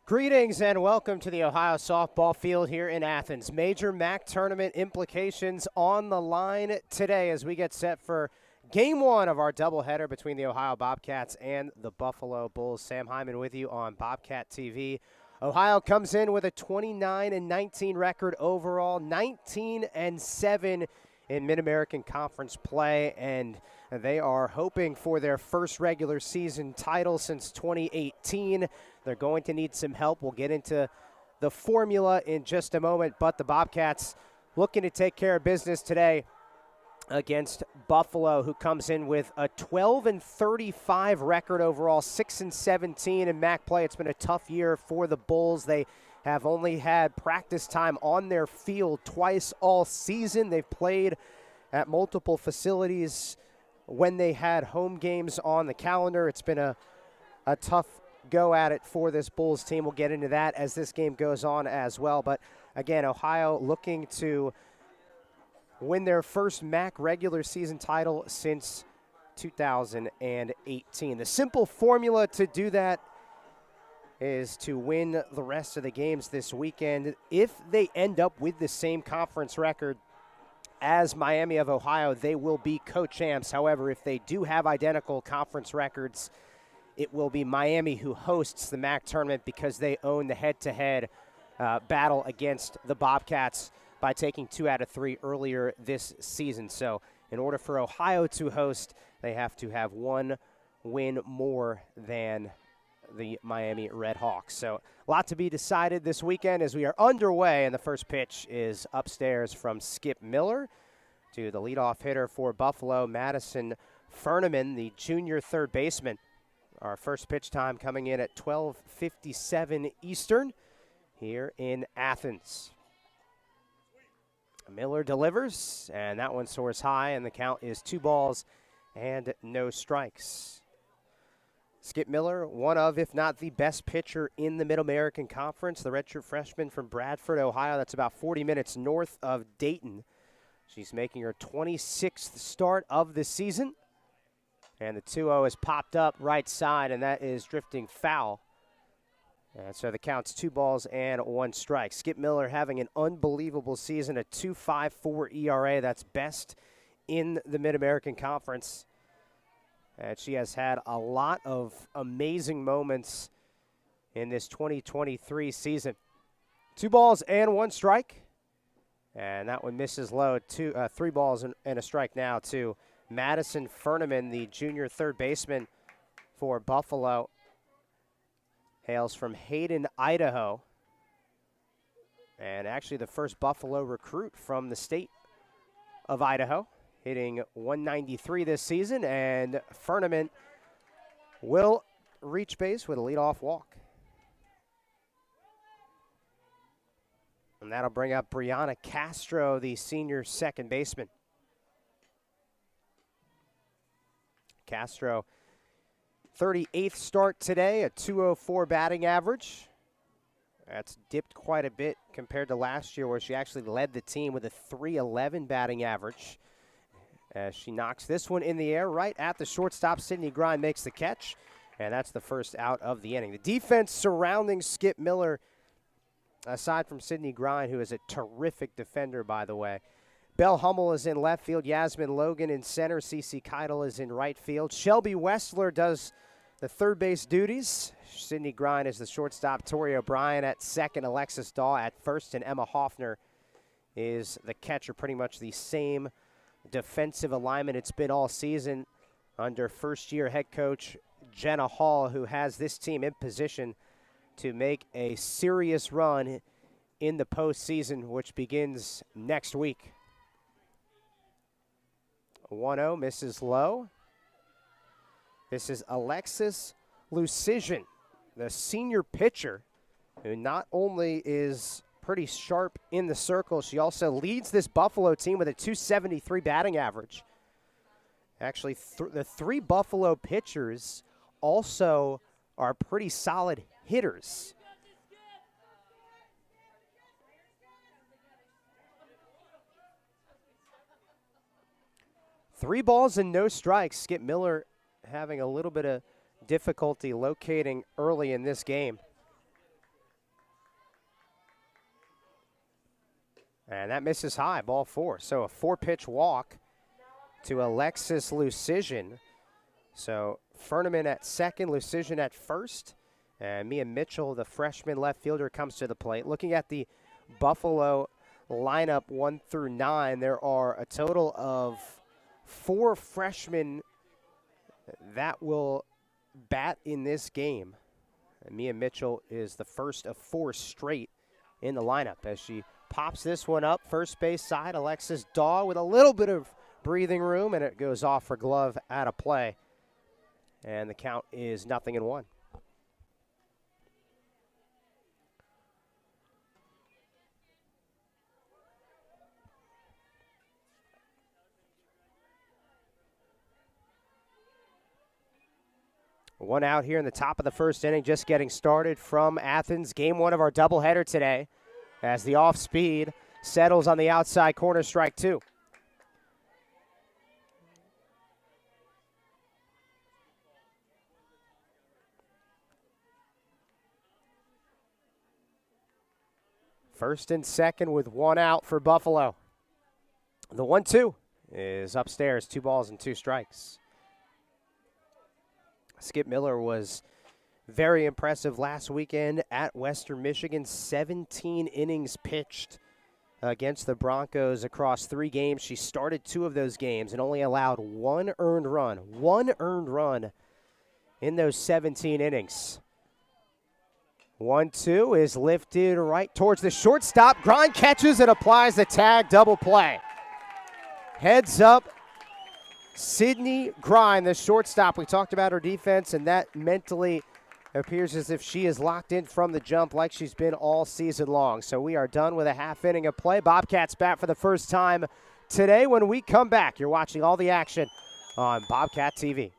Greetings and welcome to the Ohio softball field here in Athens. Major MAC tournament implications on the line today as we get set for game one of our doubleheader between the Ohio Bobcats and the Buffalo Bulls. Sam Hyman with you on Bobcat TV. Ohio comes in with a 29-19 record overall, 19-7 in Mid-American Conference play, and they are hoping for their first regular season title since 2018. They're going to need some help. We'll get into the formula in just a moment, but the Bobcats looking to take care of business today against Buffalo, who comes in with a 12-35 record overall, 6-17 in MAC play. It's been a tough year for the Bulls. They have only had practice time on their field twice all season. They've played at multiple facilities when they had home games on the calendar. It's been a tough go at it for this Bulls team. We'll get into that as this game goes on as well. But again, Ohio looking to win their first MAC regular season title since 2018. The simple formula to do that is to win the rest of the games this weekend. If they end up with the same conference record as Miami of Ohio, they will be co-champs. However, if they do have identical conference records, it will be Miami who hosts the MAC tournament because they own the head-to-head battle against the Bobcats by taking 2 out of 3 earlier this season. So in order for Ohio to host, they have to have one win more than the Miami Redhawks. So a lot to be decided this weekend as we are underway, and the first pitch is upstairs from Skip Miller to the leadoff hitter for Buffalo, Madison Furneman, the junior third baseman. Our first pitch time coming in at 12:57 Eastern here in Athens. Miller delivers, and that one soars high, and the count is 2 balls and no strikes. Skip Miller, one of, if not the best pitcher in the Mid-American Conference, the redshirt freshman from Bradford, Ohio. That's about 40 minutes north of Dayton. She's making her 26th start of the season. And the 2-0 is popped up right side, and that is drifting foul. And so the count's 2 balls and 1 strike. Skip Miller having an unbelievable season, a 2.54 ERA. That's best in the Mid-American Conference. And she has had a lot of amazing moments in this 2023 season. 2 balls and 1 strike. And that one misses low. 3 balls and a strike now to Madison Furneman, the junior third baseman for Buffalo. Hails from Hayden, Idaho. And actually the first Buffalo recruit from the state of Idaho. Hitting 193 this season, and Furneman will reach base with a leadoff walk. And that'll bring up Brianna Castro, the senior second baseman. Castro, 38th start today, a 204 batting average. That's dipped quite a bit compared to last year, where she actually led the team with a 311 batting average. As she knocks this one in the air right at the shortstop. Sydney Grind makes the catch, and that's the first out of the inning. The defense surrounding Skip Miller, aside from Sydney Grind, who is a terrific defender, by the way. Belle Hummel is in left field. Yasmin Logan in center. Cece Keitel is in right field. Shelby Westler does the third base duties. Sydney Grind is the shortstop. Tori O'Brien at second. Alexis Daw at first, and Emma Hoffner is the catcher. Pretty much the same defensive alignment it's been all season under first-year head coach Jenna Hall, who has this team in position to make a serious run in the postseason, which begins next week. 1-0 misses low. This is Alexis Lucision, the senior pitcher, who not only is pretty sharp in the circle, she also leads this Buffalo team with a 273 batting average. Actually, the 3 Buffalo pitchers also are pretty solid hitters. Three balls and no strikes. Skip Miller having a little bit of difficulty locating early in this game. And that misses high, ball 4. So a 4-pitch walk to Alexis Lucision. So Furneman at second, Lucision at first. And Mia Mitchell, the freshman left fielder, comes to the plate. Looking at the Buffalo lineup 1 through 9, there are a total of 4 freshmen that will bat in this game. And Mia Mitchell is the first of 4 straight in the lineup as she pops this one up first base side. Alexis Daw with a little bit of breathing room, and it goes off for glove out of play. And the count is 0-1. One out here in the top of the first inning, just getting started from Athens. Game 1 of our doubleheader today as the off speed settles on the outside corner, strike 2. First and second with 1 out for Buffalo. The 1-2 is upstairs, 2 balls and 2 strikes. Skip Miller was very impressive last weekend at Western Michigan. 17 innings pitched against the Broncos across 3 games. She started 2 of those games and only allowed 1 earned run. 1 earned run in those 17 innings. 1-2 is lifted right towards the shortstop. Grind catches and applies the tag, double play. Heads up. Sydney Grind, the shortstop. We talked about her defense, and that mentally appears as if she is locked in from the jump like she's been all season long. So we are done with a half inning of play. Bobcats bat for the first time today. When we come back, you're watching all the action on Bobcat TV.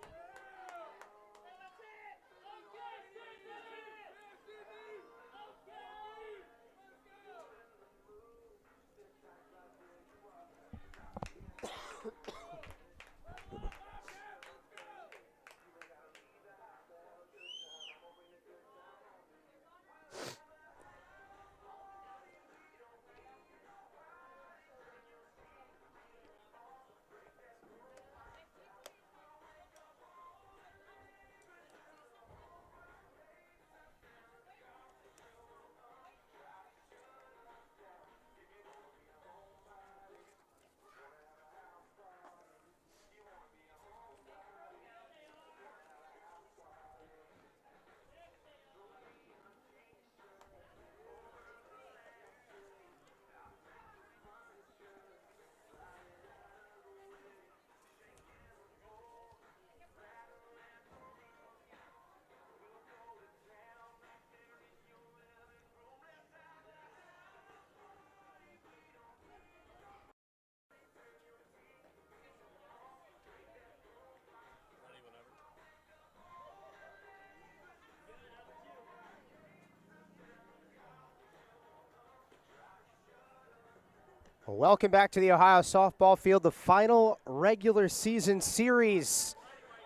Welcome back to the Ohio softball field. The final regular season series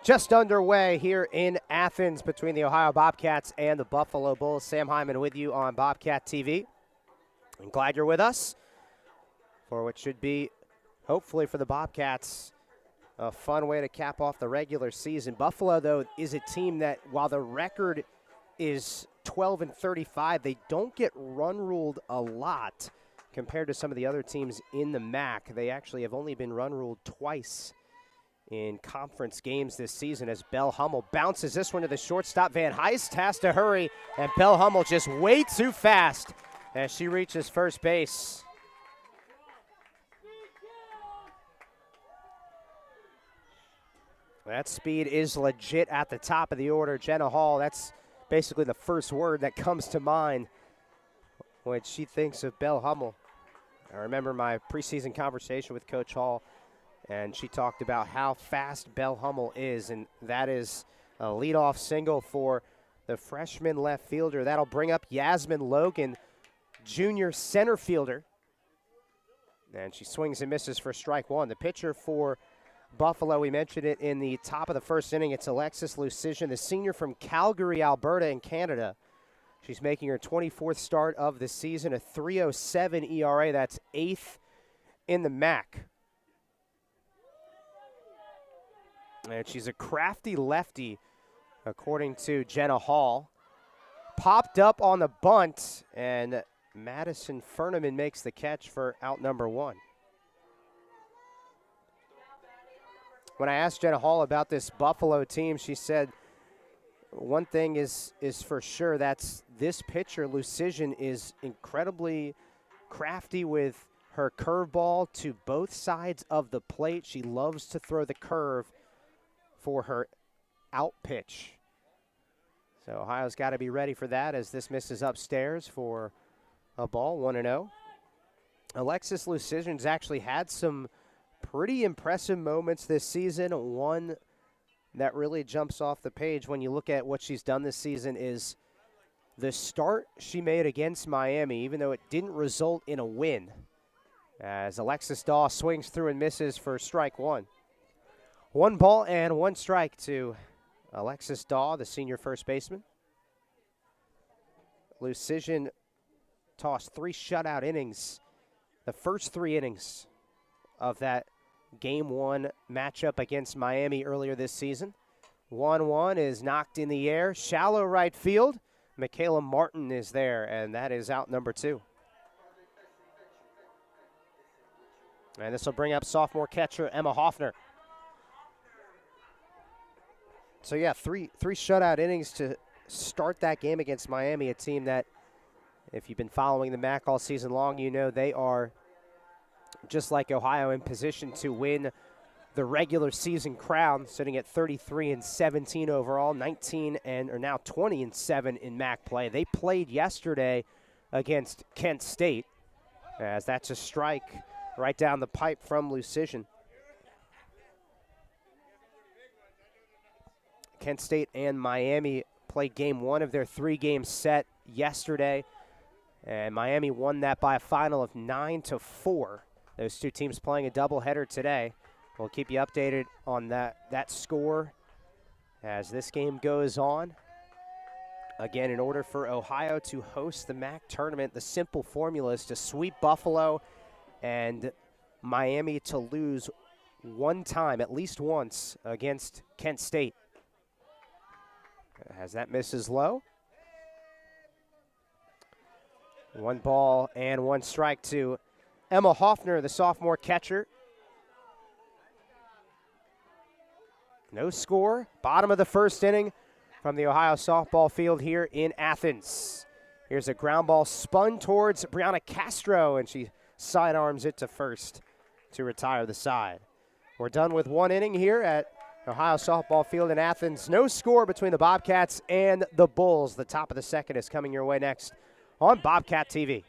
just underway here in Athens between the Ohio Bobcats and the Buffalo Bulls. Sam Hyman with you on Bobcat TV. I'm glad you're with us for what should be, hopefully for the Bobcats, a fun way to cap off the regular season. Buffalo, though, is a team that, while the record is 12-35, they don't get run ruled a lot compared to some of the other teams in the MAC. They actually have only been run ruled twice in conference games this season as Belle Hummel bounces this one to the shortstop. Van Heist has to hurry, and Belle Hummel just way too fast as she reaches first base. That speed is legit at the top of the order. Jenna Hall, that's basically the first word that comes to mind when she thinks of Belle Hummel. I remember my preseason conversation with Coach Hall, and she talked about how fast Belle Hummel is, and that is a leadoff single for the freshman left fielder. That'll bring up Yasmin Logan, junior center fielder, and she swings and misses for strike 1. The pitcher for Buffalo, we mentioned it in the top of the first inning, it's Alexis Lucision, the senior from Calgary, Alberta in Canada. She's making her 24th start of the season, a 3.07 ERA. That's 8th in the MAC. And she's a crafty lefty, according to Jenna Hall. Popped up on the bunt, and Madison Furneman makes the catch for out number 1. When I asked Jenna Hall about this Buffalo team, she said one thing is for sure, that's this pitcher, Lucision, is incredibly crafty with her curveball to both sides of the plate. She loves to throw the curve for her out pitch. So Ohio's got to be ready for that as this misses upstairs for a ball, 1-0. Alexis Lucision's actually had some pretty impressive moments this season. One that really jumps off the page when you look at what she's done this season is the start she made against Miami, even though it didn't result in a win, as Alexis Daw swings through and misses for strike 1. 1 ball and 1 strike to Alexis Daw, the senior first baseman. Lucision tossed 3 shutout innings, the first 3 innings of that Game 1 matchup against Miami earlier this season. 1-1 is knocked in the air, shallow right field. Michaela Martin is there, and that is out number 2. And this will bring up sophomore catcher Emma Hoffner. So yeah, three shutout innings to start that game against Miami, a team that, if you've been following the MAC all season long, you know they are, just like Ohio, in position to win the regular season crown, sitting at 33-17 overall, 20-7 in MAC play. They played yesterday against Kent State, as that's a strike right down the pipe from Lucision. Kent State and Miami played Game 1 of their 3-game set yesterday, and Miami won that by a final of 9-4. Those two teams playing a doubleheader today. We'll keep you updated on that score as this game goes on. Again, in order for Ohio to host the MAC tournament, the simple formula is to sweep Buffalo and Miami to lose one time, at least once, against Kent State. As that misses low. 1 ball and 1 strike to Emma Hoffner, the sophomore catcher. No score. Bottom of the first inning from the Ohio softball field here in Athens. Here's a ground ball spun towards Brianna Castro, and she sidearms it to first to retire the side. We're done with 1 inning here at Ohio softball field in Athens. No score between the Bobcats and the Bulls. The top of the second is coming your way next on Bobcat TV.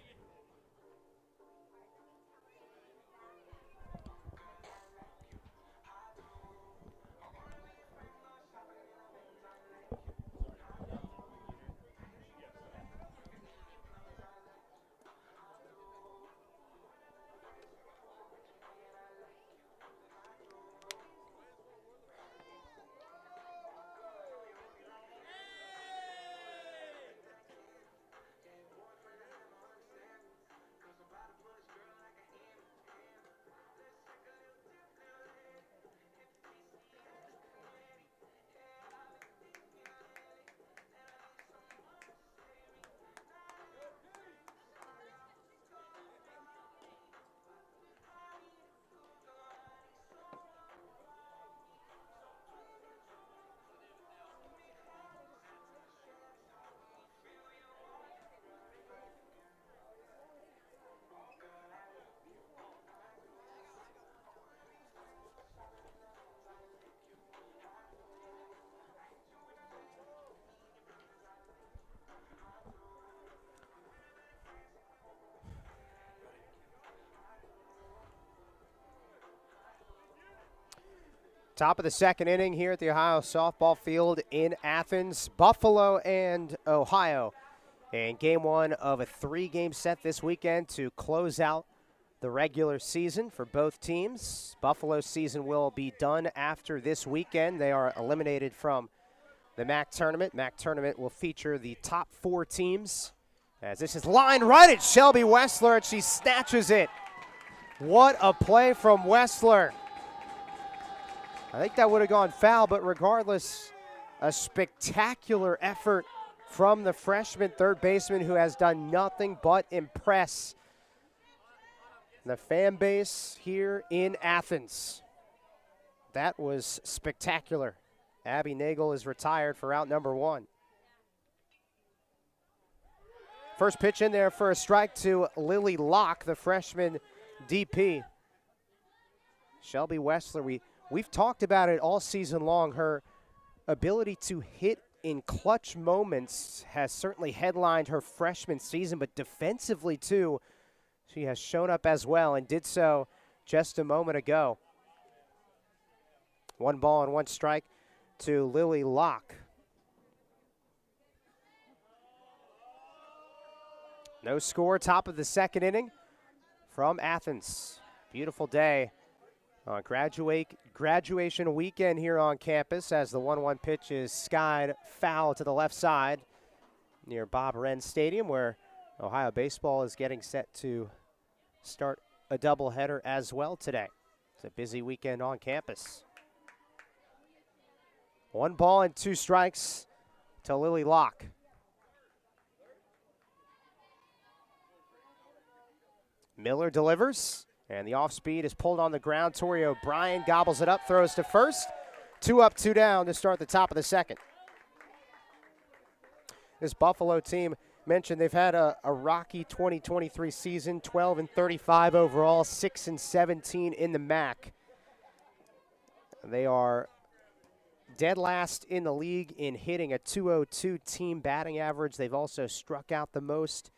Top of the second inning here at the Ohio softball field in Athens. Buffalo and Ohio in Game 1 of a 3-game set this weekend to close out the regular season for both teams. Buffalo's season will be done after this weekend. They are eliminated from the MAC tournament. MAC tournament will feature the top 4 teams. As this is lined right at Shelby Wessler, and she snatches it. What a play from Wessler. I think that would have gone foul, but regardless, a spectacular effort from the freshman third baseman who has done nothing but impress the fan base here in Athens. That was spectacular. Abby Nagel is retired for out number 1. First pitch in there for a strike to Lily Locke, the freshman DP. Shelby Wessler, we've talked about it all season long. Her ability to hit in clutch moments has certainly headlined her freshman season, but defensively too, she has shown up as well and did so just a moment ago. 1 ball and 1 strike to Lily Locke. No score, top of the 2nd inning from Athens. Beautiful day on graduation weekend here on campus as the 1-1 pitch is skied foul to the left side near Bob Wren Stadium, where Ohio baseball is getting set to start a doubleheader as well today. It's a busy weekend on campus. 1 ball and 2 strikes to Lily Locke. Miller delivers, and the off speed is pulled on the ground. Tori O'Brien gobbles it up, throws to first. 2 up, 2 down to start the top of the 2nd. This Buffalo team, mentioned they've had a rocky 2023 season, 12-35 overall, 6-17 in the MAC. They are dead last in the league in hitting, a .202 team batting average. They've also struck out the most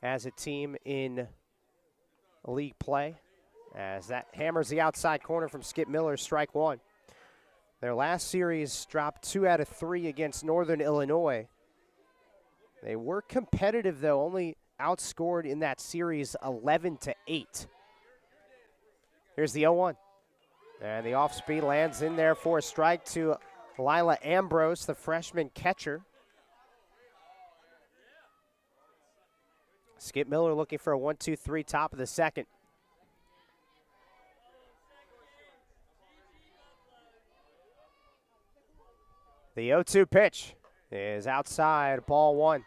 as a team in league play, as that hammers the outside corner from Skip Miller, strike 1. Their last series dropped 2 out of 3 against Northern Illinois. They were competitive, though, only outscored in that series 11-8. Here's the 0-1. And the off speed lands in there for a strike to Lila Ambrose, the freshman catcher. Skip Miller looking for a 1-2-3 top of the 2nd. The 0-2 pitch is outside, ball 1.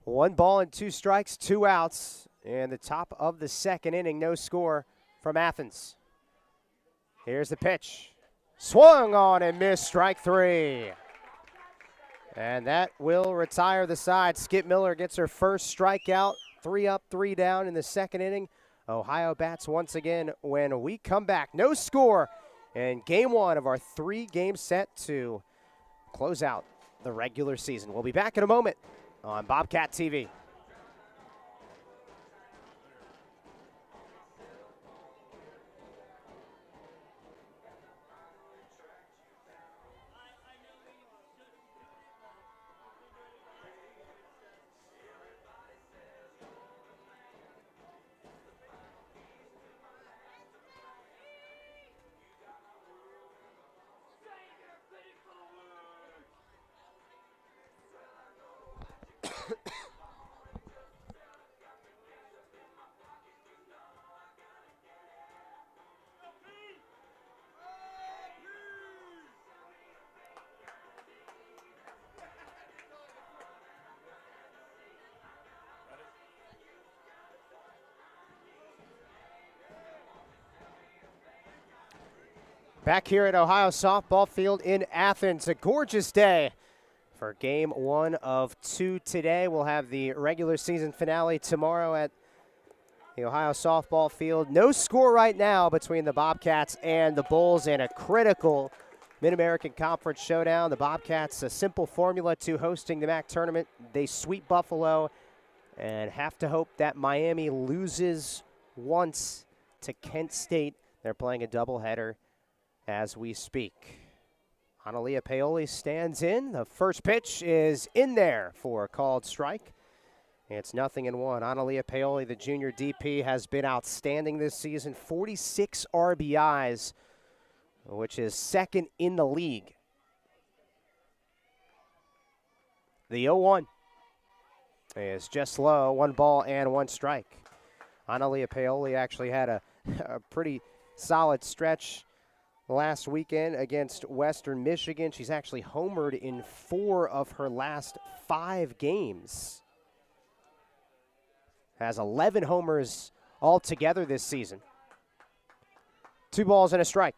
One ball and 2 strikes, 2 outs, and the top of the 2nd inning, no score from Athens. Here's the pitch. Swung on and missed, strike 3. And that will retire the side. Skip Miller gets her first strikeout, 3 up, 3 down in the 2nd inning. Ohio bats once again when we come back. No score in game 1 of our 3-game set to close out the regular season. We'll be back in a moment on Bobcat TV. Back here at Ohio softball field in Athens, a gorgeous day for game 1 of 2 today. We'll have the regular season finale tomorrow at the Ohio softball field. No score right now between the Bobcats and the Bulls, and a critical Mid-American Conference showdown. The Bobcats, a simple formula to hosting the MAC tournament. They sweep Buffalo and have to hope that Miami loses once to Kent State. They're playing a doubleheader as we speak. Analia Paoli stands in. The first pitch is in there for a called strike. It's 0-1. Analia Paoli, the junior DP, has been outstanding this season. 46 RBIs, which is second in the league. The 0-1 is just low. 1 ball and 1 strike. Analia Paoli actually had a pretty solid stretch last weekend against Western Michigan. She's actually homered in 4 of her last 5 games. Has 11 homers altogether this season. 2 balls and a strike.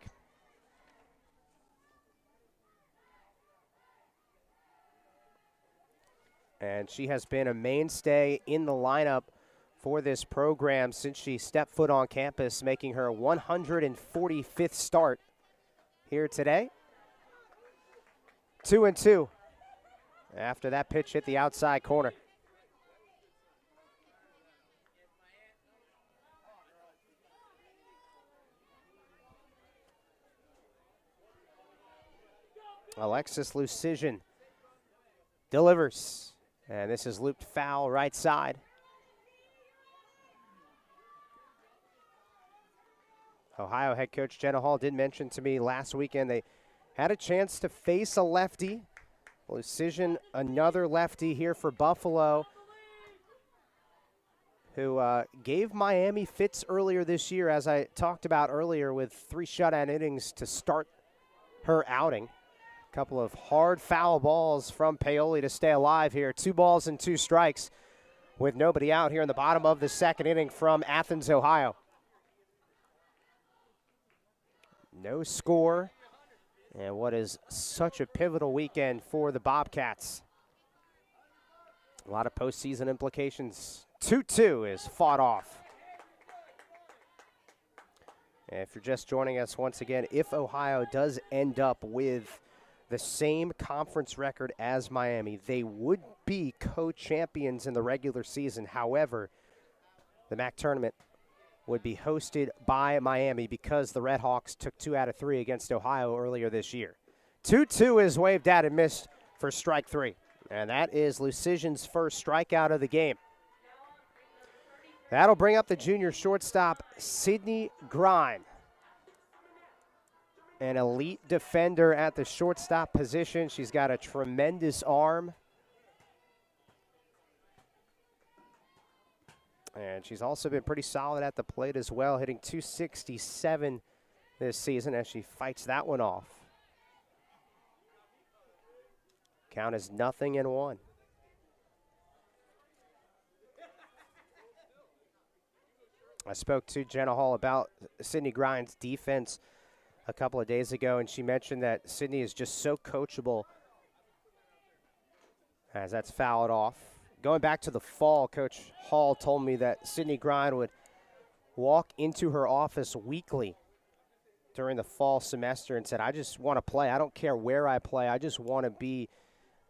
And she has been a mainstay in the lineup for this program since she stepped foot on campus, making her 145th start here today. 2-2 after that pitch hit the outside corner. Alexis Lucision delivers, and this is looped foul right side. Ohio head coach Jenna Hall did mention to me last weekend they had a chance to face a lefty. Lucision, another lefty here for Buffalo, who gave Miami fits earlier this year, as I talked about earlier, with 3 shutout innings to start her outing. A couple of hard foul balls from Paoli to stay alive here. 2 balls and 2 strikes with nobody out here in the bottom of the second inning from Athens, Ohio. No score, and what is such a pivotal weekend for the Bobcats. A lot of postseason implications. 2-2 is fought off. And if you're just joining us once again, if Ohio does end up with the same conference record as Miami, they would be co-champions in the regular season. However, the MAC tournament would be hosted by Miami because the Red Hawks took 2 out of 3 against Ohio earlier this year. 2-2 is waved at and missed for strike 3. And that is Lucision's first strikeout of the game. That'll bring up the junior shortstop, Sydney Grine. An elite defender at the shortstop position. She's got a tremendous arm. And she's also been pretty solid at the plate as well, hitting .267 this season as she fights that one off. Count is 0-1. I spoke to Jenna Hall about Sydney Grine's defense a couple of days ago, and she mentioned that Sydney is just so coachable, as that's fouled off. Going back to the fall, Coach Hall told me that Sydney Grine would walk into her office weekly during the fall semester and said, I just want to play. I don't care where I play. I just want to be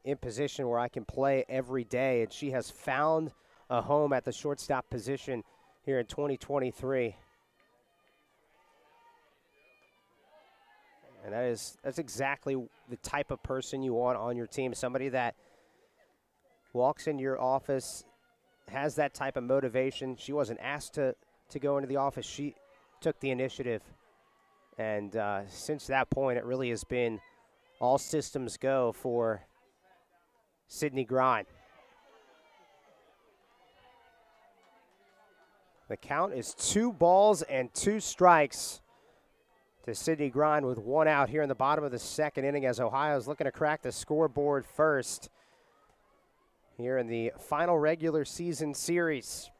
in position where I can play every day. And she has found a home at the shortstop position here in 2023. And that's exactly the type of person you want on your team, somebody that walks into your office, has that type of motivation. She wasn't asked to go into the office. She took the initiative. And since that point, it really has been all systems go for Sydney Grine. The count is 2 balls and 2 strikes to Sydney Grine with 1 out here in the bottom of the second inning as Ohio's looking to crack the scoreboard first here in the final regular season series.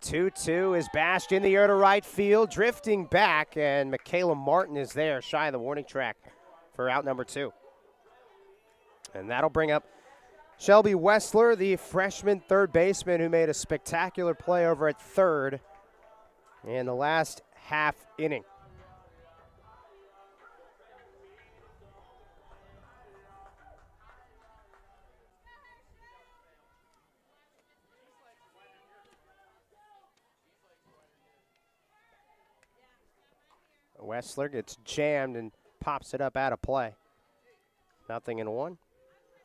2-2 is bashed in the air to right field, drifting back, and Michaela Martin is there, shy of the warning track for out number 2. And that'll bring up Shelby Wessler, the freshman third baseman who made a spectacular play over at third in the last half inning. Wessler gets jammed and pops it up out of play. 0-1.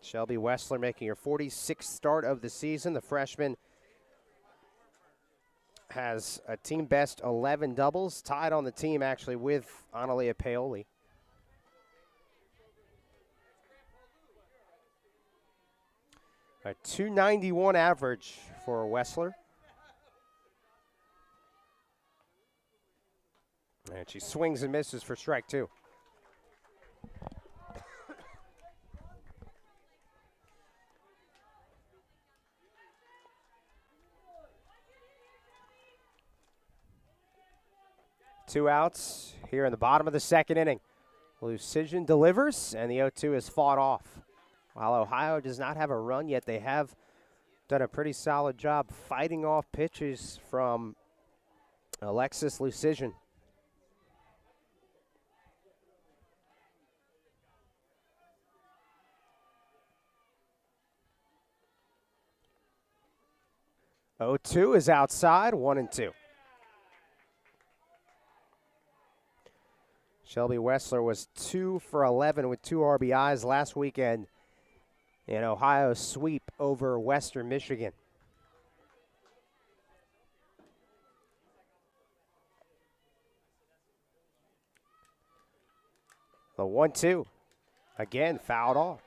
Shelby Wessler making her 46th start of the season. The freshman has a team best 11 doubles, tied on the team actually with Analia Paoli. A .291 average for Wessler. And she swings and misses for strike two. Two outs here in the bottom of the second inning. Lucision delivers, and the 0-2 is fought off. While Ohio does not have a run yet, they have done a pretty solid job fighting off pitches from Alexis Lucision. .02 is outside, 1-2. Shelby Wessler was 2 for 11 with 2 RBIs last weekend in Ohio's sweep over Western Michigan. The 1-2, again fouled off.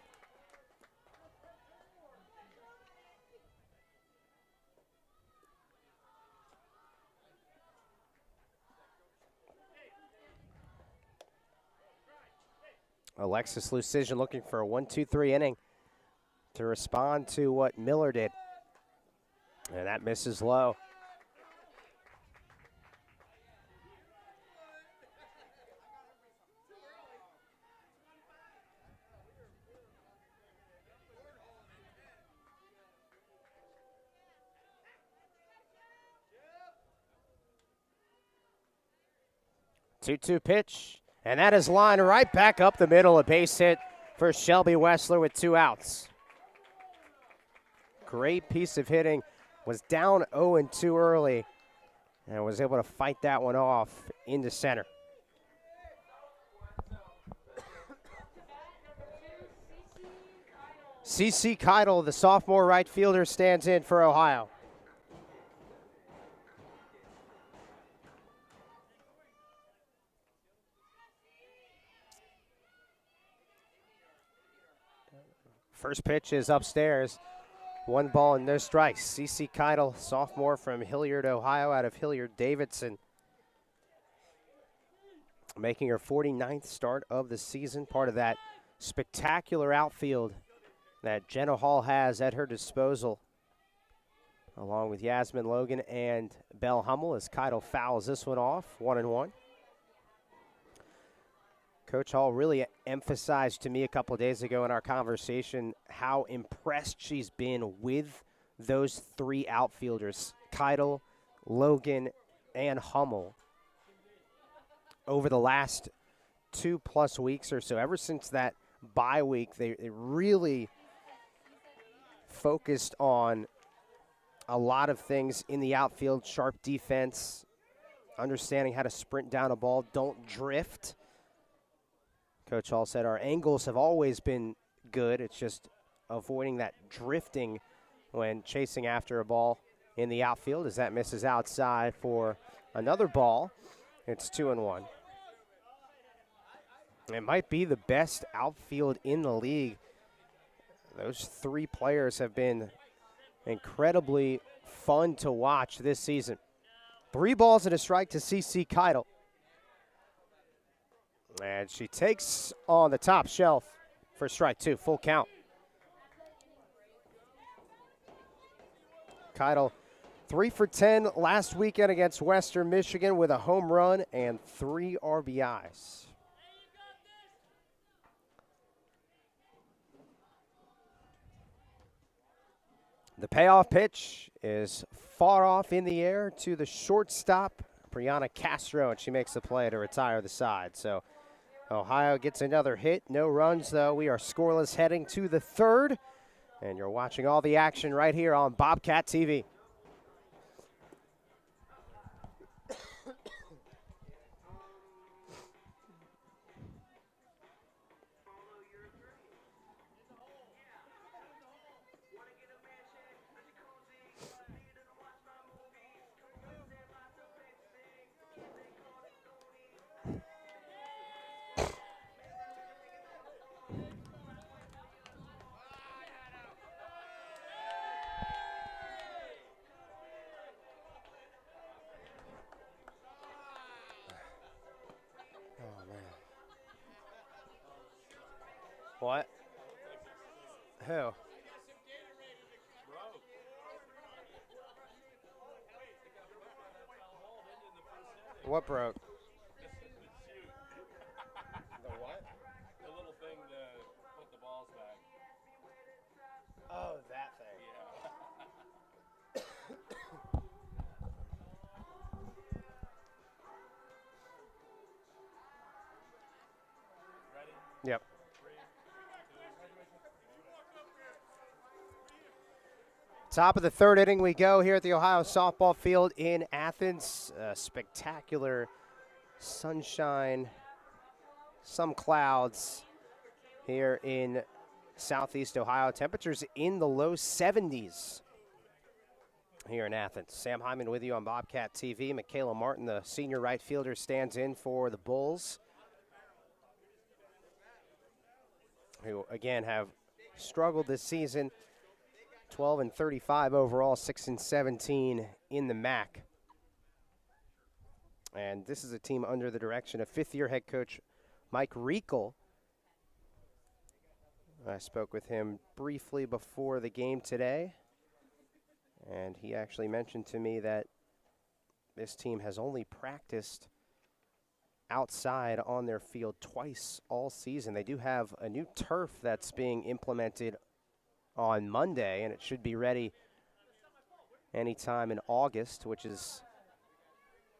Alexis Lucision looking for a 1-2-3 inning to respond to what Miller did. And that misses low. Two-two pitch. And that is lined right back up the middle. A base hit for Shelby Wessler with 2 outs. Great piece of hitting. Was down 0-2 early and was able to fight that one off into center. CC Keidel, the sophomore right fielder, stands in for Ohio. First pitch is upstairs. 1 ball and no strikes. CC Keidel, sophomore from Hilliard, Ohio, out of Hilliard-Davidson, making her 49th start of the season, part of that spectacular outfield that Jenna Hall has at her disposal, along with Yasmin Logan and Belle Hummel, as Keidel fouls this one off, 1-1. Coach Hall really emphasized to me a couple days ago in our conversation how impressed she's been with those 3 outfielders, Keidel, Logan, and Hummel, over the last 2+ weeks or so. Ever since that bye week, they really focused on a lot of things in the outfield, sharp defense, understanding how to sprint down a ball, don't drift. Coach Hall said our angles have always been good. It's just avoiding that drifting when chasing after a ball in the outfield, as that misses outside for another ball. It's 2-1. It might be the best outfield in the league. Those 3 players have been incredibly fun to watch this season. 3 balls and a strike to CC Keidel. And she takes on the top shelf for strike 2, full count. Keidel, 3 for 10 last weekend against Western Michigan with a home run and 3 RBIs. The payoff pitch is far off in the air to the shortstop, Brianna Castro, and she makes the play to retire the side. So Ohio gets another hit. No runs, though. We are scoreless heading to the 3rd. And you're watching all the action right here on Bobcat TV. What? Who? What broke? The what? The little thing to put the balls back. Oh, that thing. Ready? Yep. 3, 2. Top of the third inning we go here at the Ohio softball field in Athens. Spectacular sunshine, some clouds here in southeast Ohio. Temperatures in the low 70s here in Athens. Sam Hyman with you on Bobcat TV. Michaela Martin, the senior right fielder, stands in for the Bulls, who again have struggled this season. 12-35 overall, 6-17 in the MAC. And this is a team under the direction of fifth-year head coach Mike Reekle. I spoke with him briefly before the game today, and he actually mentioned to me that this team has only practiced outside on their field twice all season. They do have a new turf that's being implemented on Monday, and it should be ready anytime in August, which is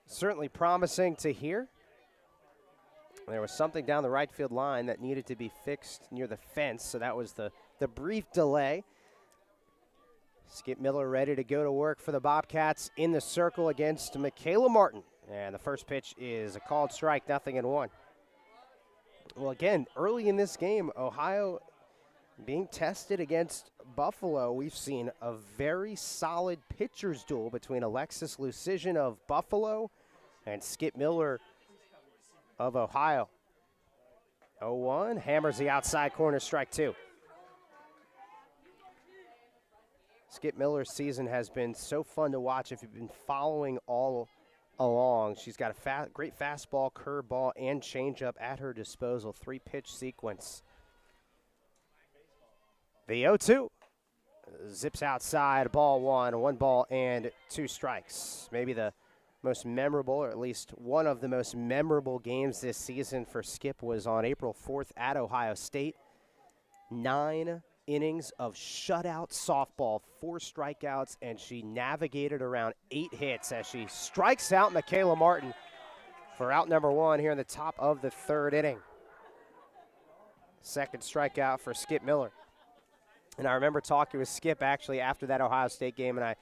certainly promising to hear. There was something down the right field line that needed to be fixed near the fence, so that was the brief delay. Skip Miller ready to go to work for the Bobcats in the circle against Michaela Martin. And the first pitch is a called strike, 0-1. Well, again, early in this game, Ohio being tested against Buffalo. We've seen a very solid pitcher's duel between Alexis Lucision of Buffalo and Skip Miller of Ohio. 0-1, hammers the outside corner, strike 2. Skip Miller's season has been so fun to watch if you've been following all along. She's got a great fastball, curveball, and changeup at her disposal. 3-pitch sequence. The 0-2 zips outside, ball 1 ball and 2 strikes. Maybe the most memorable, or at least one of the most memorable games this season for Skip was on April 4th at Ohio State. 9 innings of shutout softball, 4 strikeouts, and she navigated around 8 hits as she strikes out Michaela Martin for out number 1 here in the top of the third inning. Second strikeout for Skip Miller. And I remember talking with Skip actually after that Ohio State game, and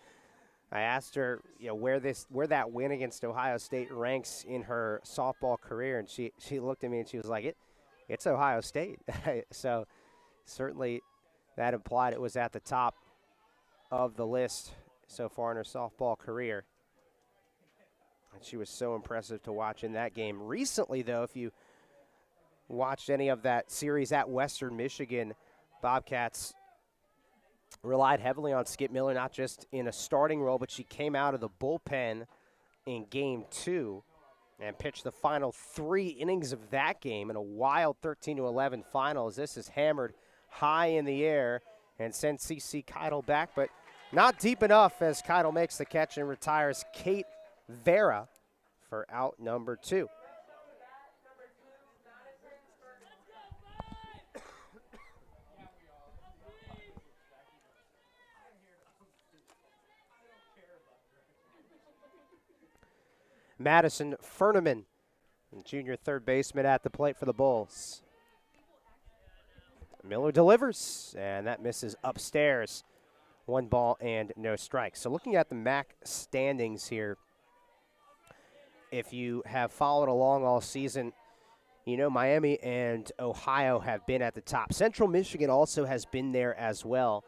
I asked her, where that win against Ohio State ranks in her softball career, and she looked at me and she was like, it's Ohio State. So certainly that implied it was at the top of the list so far in her softball career. And she was so impressive to watch in that game. Recently, though, if you watched any of that series at Western Michigan, Bobcats relied heavily on Skip Miller, not just in a starting role, but she came out of the bullpen in Game 2 and pitched the final 3 innings of that game in a wild 13-11 final. As this is hammered high in the air and sends CC Keidel back, but not deep enough as Keidel makes the catch and retires Kate Vera for out number 2. Madison Furneman, junior third baseman at the plate for the Bulls. Miller delivers, and that misses upstairs. 1 ball and no strikes. So looking at the MAC standings here, if you have followed along all season, Miami and Ohio have been at the top. Central Michigan also has been there as well.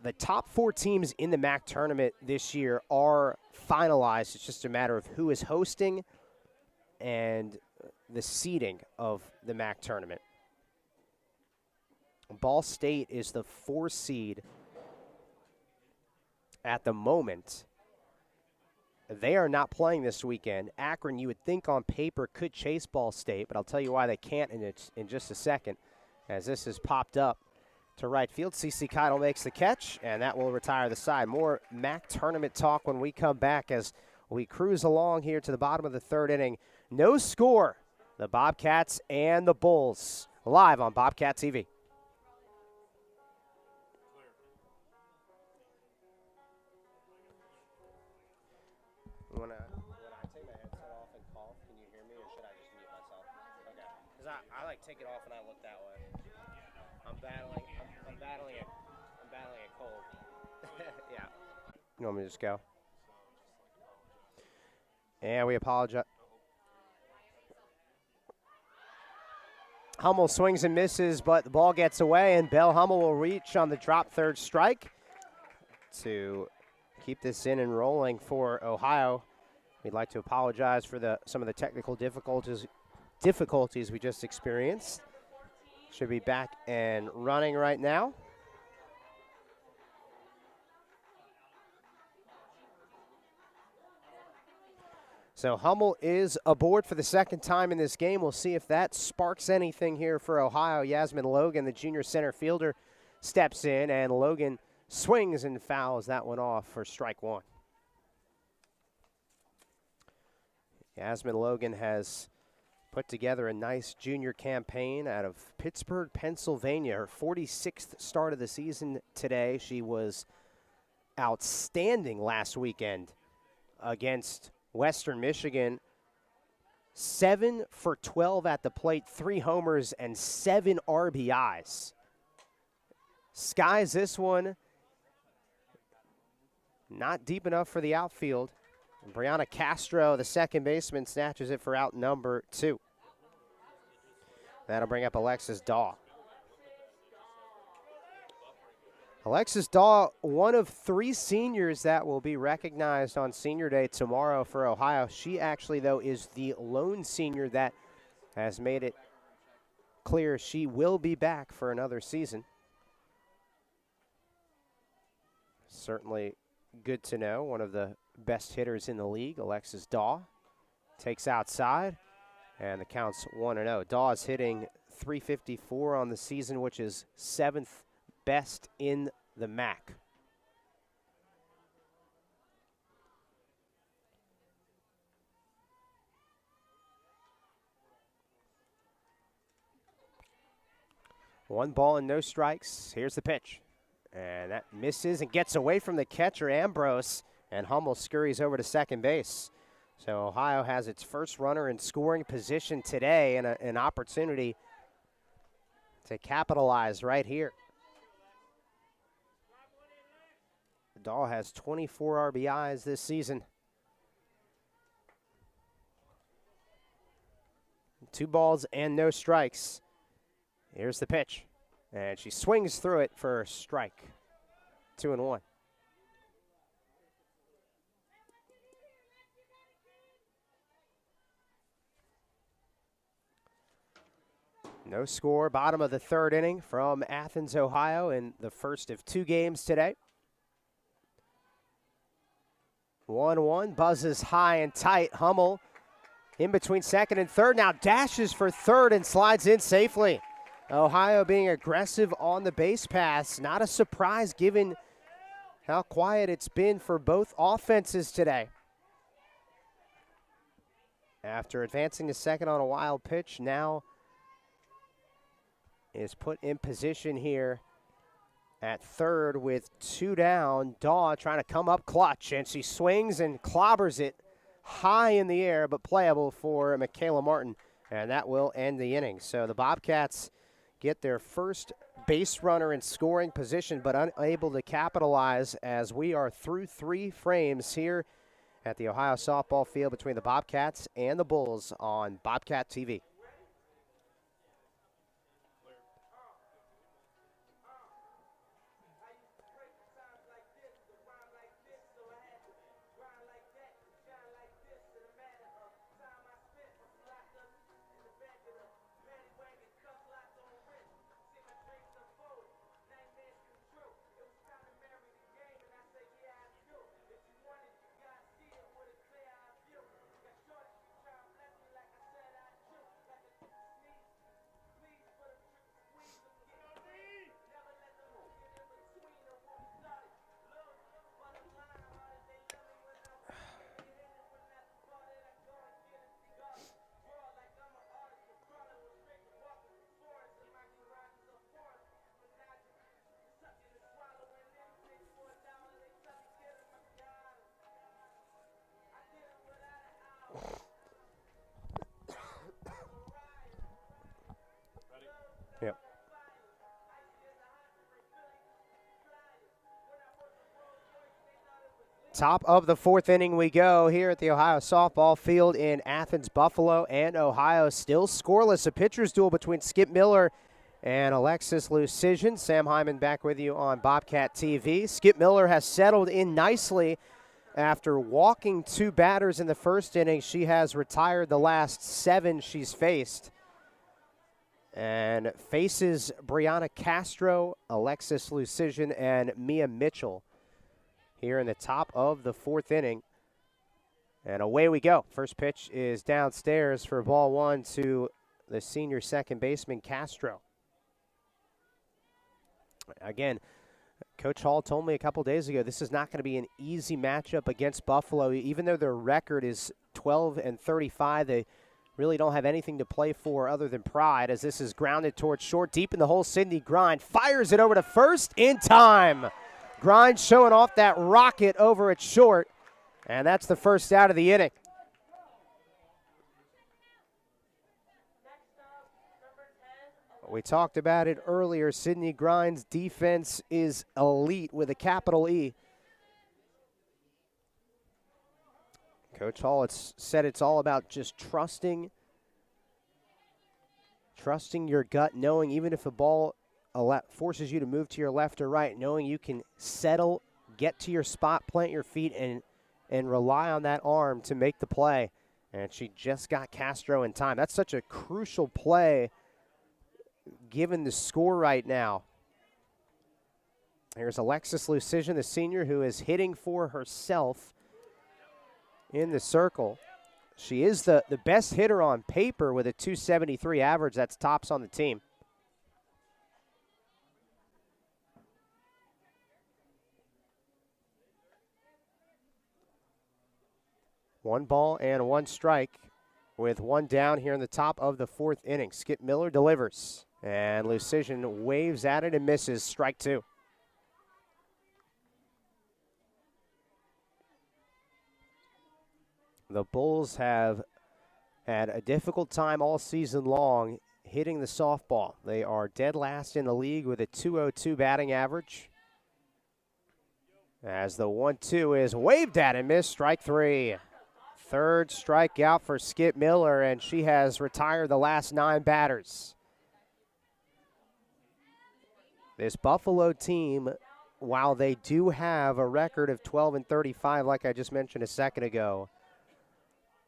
The top 4 teams in the MAC tournament this year are finalized. It's just a matter of who is hosting and the seeding of the MAC tournament. Ball State is the 4 seed at the moment. They are not playing this weekend. Akron, you would think on paper, could chase Ball State, but I'll tell you why they can't in just a second. as this is popped up to right field. CeCe Keitel makes the catch, and that will retire the side. More MAC tournament talk when we come back as we cruise along here to the bottom of the third inning. No score. The Bobcats and the Bulls live on Bobcat TV. When I take my headset off and cough, can you hear me, or should I just mute myself? Okay. Because I like take it off and I look that way. I'm battling a cold. Yeah. You want me to just go? And we apologize. Hummel swings and misses, but the ball gets away, and Bell Hummel will reach on the drop third strike to keep this in and rolling for Ohio. We'd like to apologize for some of the technical difficulties we just experienced. Should be back and running right now. So Hummel is aboard for the second time in this game. We'll see if that sparks anything here for Ohio. Yasmin Logan, the junior center fielder, steps in, and Logan swings and fouls that one off for strike one. Yasmin Logan has put together a nice junior campaign out of Pittsburgh, Pennsylvania. Her 46th start of the season today. She was outstanding last weekend against Western Michigan. 7 for 12 at the plate, 3 homers, and 7 RBIs. Skies this one. Not deep enough for the outfield. And Brianna Castro, the second baseman, snatches it for out number 2. That'll bring up Alexis Daw. Alexis Daw, one of 3 seniors that will be recognized on Senior Day tomorrow for Ohio. She actually, though, is the lone senior that has made it clear she will be back for another season. Certainly good to know. One of the best hitters in the league, Alexis Daw, takes outside, and the count's 1-0. Daw is hitting .354 on the season, which is 7th best in the MAC. One ball and no strikes. Here's the pitch. And that misses and gets away from the catcher, Ambrose, and Hummel scurries over to second base. So Ohio has its first runner in scoring position today, and an opportunity to capitalize right here. Dahl has 24 RBIs this season. 2 balls and no strikes. Here's the pitch. And she swings through it for a strike. 2-1. No score, bottom of the third inning from Athens, Ohio, in the first of 2 games today. 1-1, buzzes high and tight. Hummel in between second and third, now dashes for third and slides in safely. Ohio being aggressive on the base pass. Not a surprise given how quiet it's been for both offenses today. After advancing to second on a wild pitch, now is put in position here at third with 2 down. Daw trying to come up clutch, and she swings and clobbers it high in the air, but playable for Michaela Martin, and that will end the inning. So the Bobcats get their first base runner in scoring position, but unable to capitalize as we are through 3 frames here at the Ohio softball field between the Bobcats and the Bulls on Bobcat TV. Top of the fourth inning we go here at the Ohio softball field in Athens, Buffalo, and Ohio. Still scoreless. A pitcher's duel between Skip Miller and Alexis Lucision. Sam Hyman back with you on Bobcat TV. Skip Miller has settled in nicely after walking two batters in the first inning. She has retired the last 7 she's faced and faces Brianna Castro, Alexis Lucision, and Mia Mitchell here in the top of the fourth inning. And away we go. First pitch is downstairs for ball 1 to the senior second baseman, Castro. Again, Coach Hall told me a couple days ago this is not going to be an easy matchup against Buffalo. Even though their record is 12-35, they really don't have anything to play for other than pride, as this is grounded towards short, deep in the hole. Sydney Grind fires it over to first in time. Grind showing off that rocket over at short, and that's the first out of the inning. We talked about it earlier. Sydney Grind's defense is elite with a capital E. Coach Hall said it's all about just trusting your gut, knowing even if a ball forces you to move to your left or right, knowing you can settle, get to your spot, plant your feet, and rely on that arm to make the play. And she just got Castro in time. That's such a crucial play given the score right now. Here's Alexis Lucision, the senior, who is hitting for herself in the circle. She is the best hitter on paper with a .273 average. That's tops on the team. One ball and one strike with one down here in the top of the fourth inning. Skip Miller delivers, and Lucision waves at it and misses. Strike 2. The Bulls have had a difficult time all season long hitting the softball. They are dead last in the league with a .202 batting average. As the 1-2 is waved at and missed. Strike 3. Third strikeout for Skip Miller, and she has retired the last 9 batters. This Buffalo team, while they do have a record of 12-35, like I just mentioned a second ago,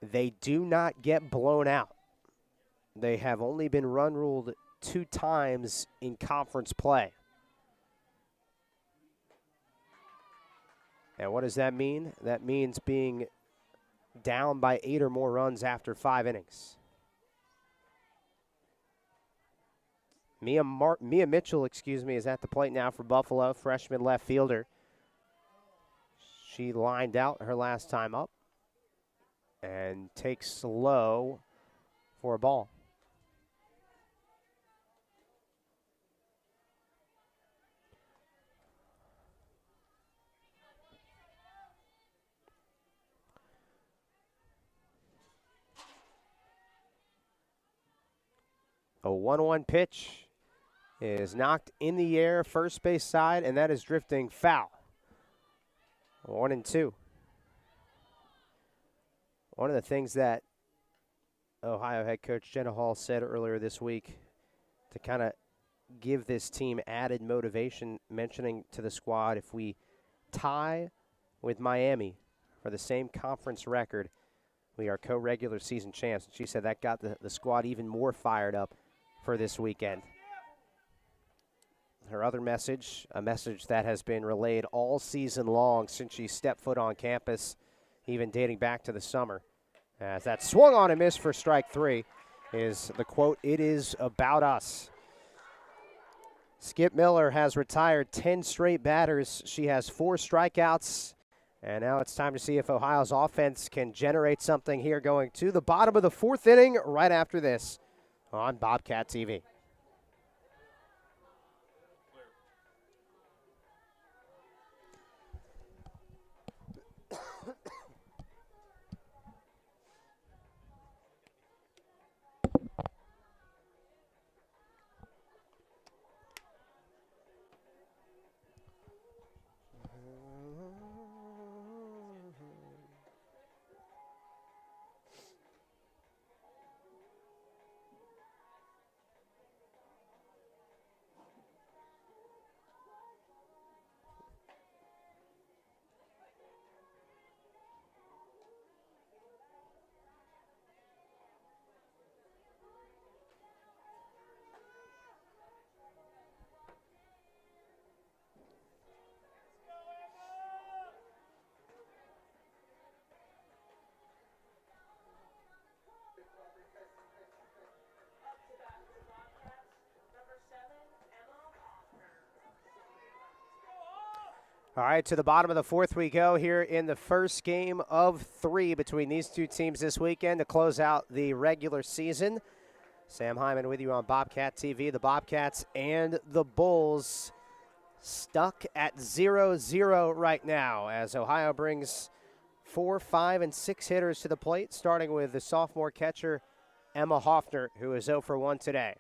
they do not get blown out. They have only been run ruled 2 times in conference play. And what does that mean? That means being down by 8 or more runs after 5 innings. Mia Mitchell, is at the plate now for Buffalo, freshman left fielder. She lined out her last time up and takes low for a ball. A 1-1 pitch is knocked in the air, first base side, and that is drifting foul. 1-2. One of the things that Ohio head coach Jenna Hall said earlier this week to kind of give this team added motivation, mentioning to the squad, if we tie with Miami for the same conference record, we are co-regular season champs. She said that got the squad even more fired up for this weekend. Her other message, a message that has been relayed all season long since she stepped foot on campus, even dating back to the summer, as that swung on and missed for strike 3, is the quote, "It is about us." Skip Miller has retired 10 straight batters. She has 4 strikeouts, and now it's time to see if Ohio's offense can generate something here going to the bottom of the fourth inning right after this on Bobcat TV. All right, to the bottom of the fourth we go here in the first game of 3 between these two teams this weekend to close out the regular season. Sam Hyman with you on Bobcat TV. The Bobcats and the Bulls stuck at 0-0 right now as Ohio brings 4, 5, and 6 hitters to the plate, starting with the sophomore catcher Emma Hoffner, who is 0 for 1 today.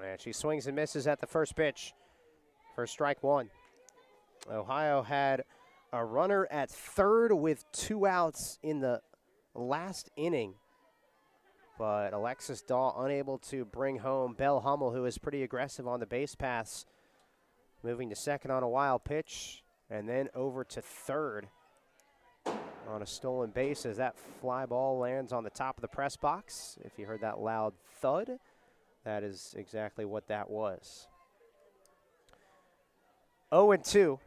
And she swings and misses at the first pitch for strike 1. Ohio had a runner at third with 2 outs in the last inning, but Alexis Dahl unable to bring home Belle Hummel, who is pretty aggressive on the base paths, moving to second on a wild pitch, and then over to third on a stolen base as that fly ball lands on the top of the press box. If you heard that loud thud, that is exactly what that was. 0-2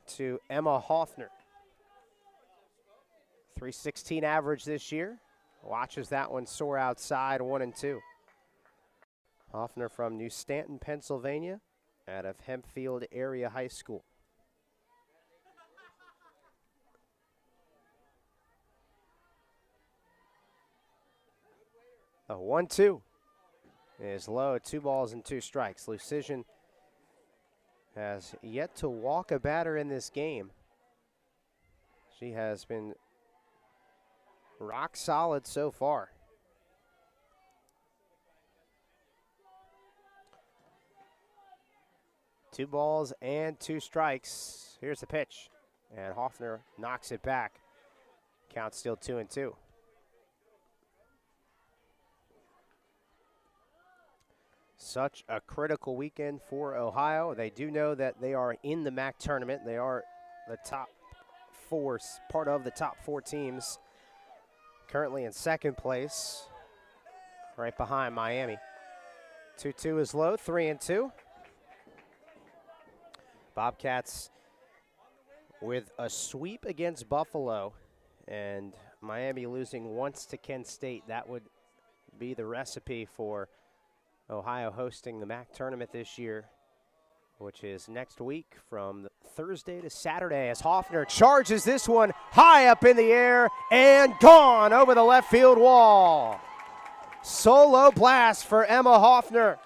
to Emma Hoffner. 316 average this year. Watches that one soar outside, 1-2. Hoffner from New Stanton, Pennsylvania, out of Hempfield Area High School. A 1-2 is low, 2 balls and 2 strikes. Lucian has yet to walk a batter in this game. She has been rock solid so far. Two balls and 2 strikes. Here's the pitch, and Hoffner knocks it back. Count still 2-2. Such a critical weekend for Ohio. They do know that they are in the MAC tournament. They are the top 4, part of the top 4 teams. Currently in second place, right behind Miami. 2-2 is low, 3-2. Bobcats with a sweep against Buffalo and Miami losing once to Kent State. That would be the recipe for Ohio hosting the MAC tournament this year, which is next week from Thursday to Saturday, as Hoffner charges this one high up in the air and gone over the left field wall. Solo blast for Emma Hoffner.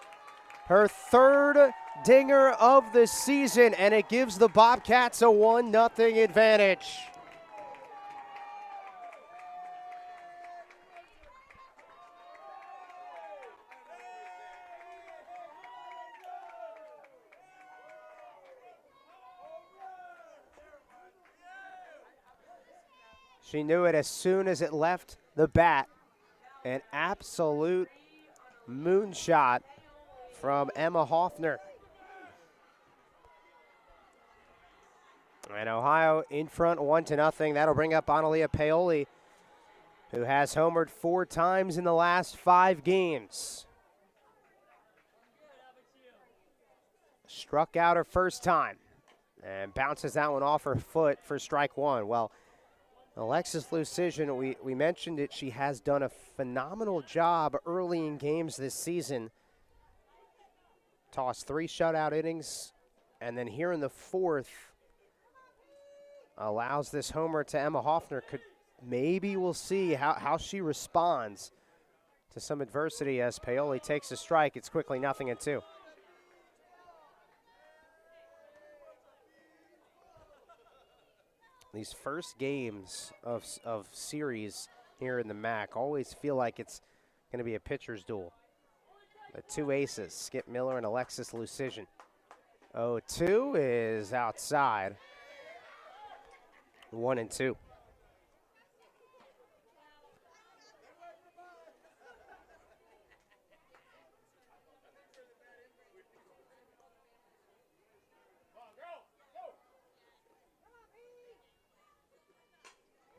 Her 3rd dinger of the season, and it gives the Bobcats a 1-0 advantage. She knew it as soon as it left the bat. An absolute moonshot from Emma Hoffner. And Ohio in front 1-0. That'll bring up Analia Paoli, who has homered 4 times in the last 5 games. Struck out her first time and bounces that one off her foot for strike 1. Well, Alexis Lucian, we mentioned it, she has done a phenomenal job early in games this season. Tossed 3 shutout innings, and then here in the 4th, allows this homer to Emma Hoffner. Maybe we'll see how she responds to some adversity as Paoli takes a strike. It's quickly 0-2. These first games of series here in the MAC always feel like it's going to be a pitcher's duel. The 2 aces, Skip Miller and Alexis Lucian. 0-2 is outside. 1-2.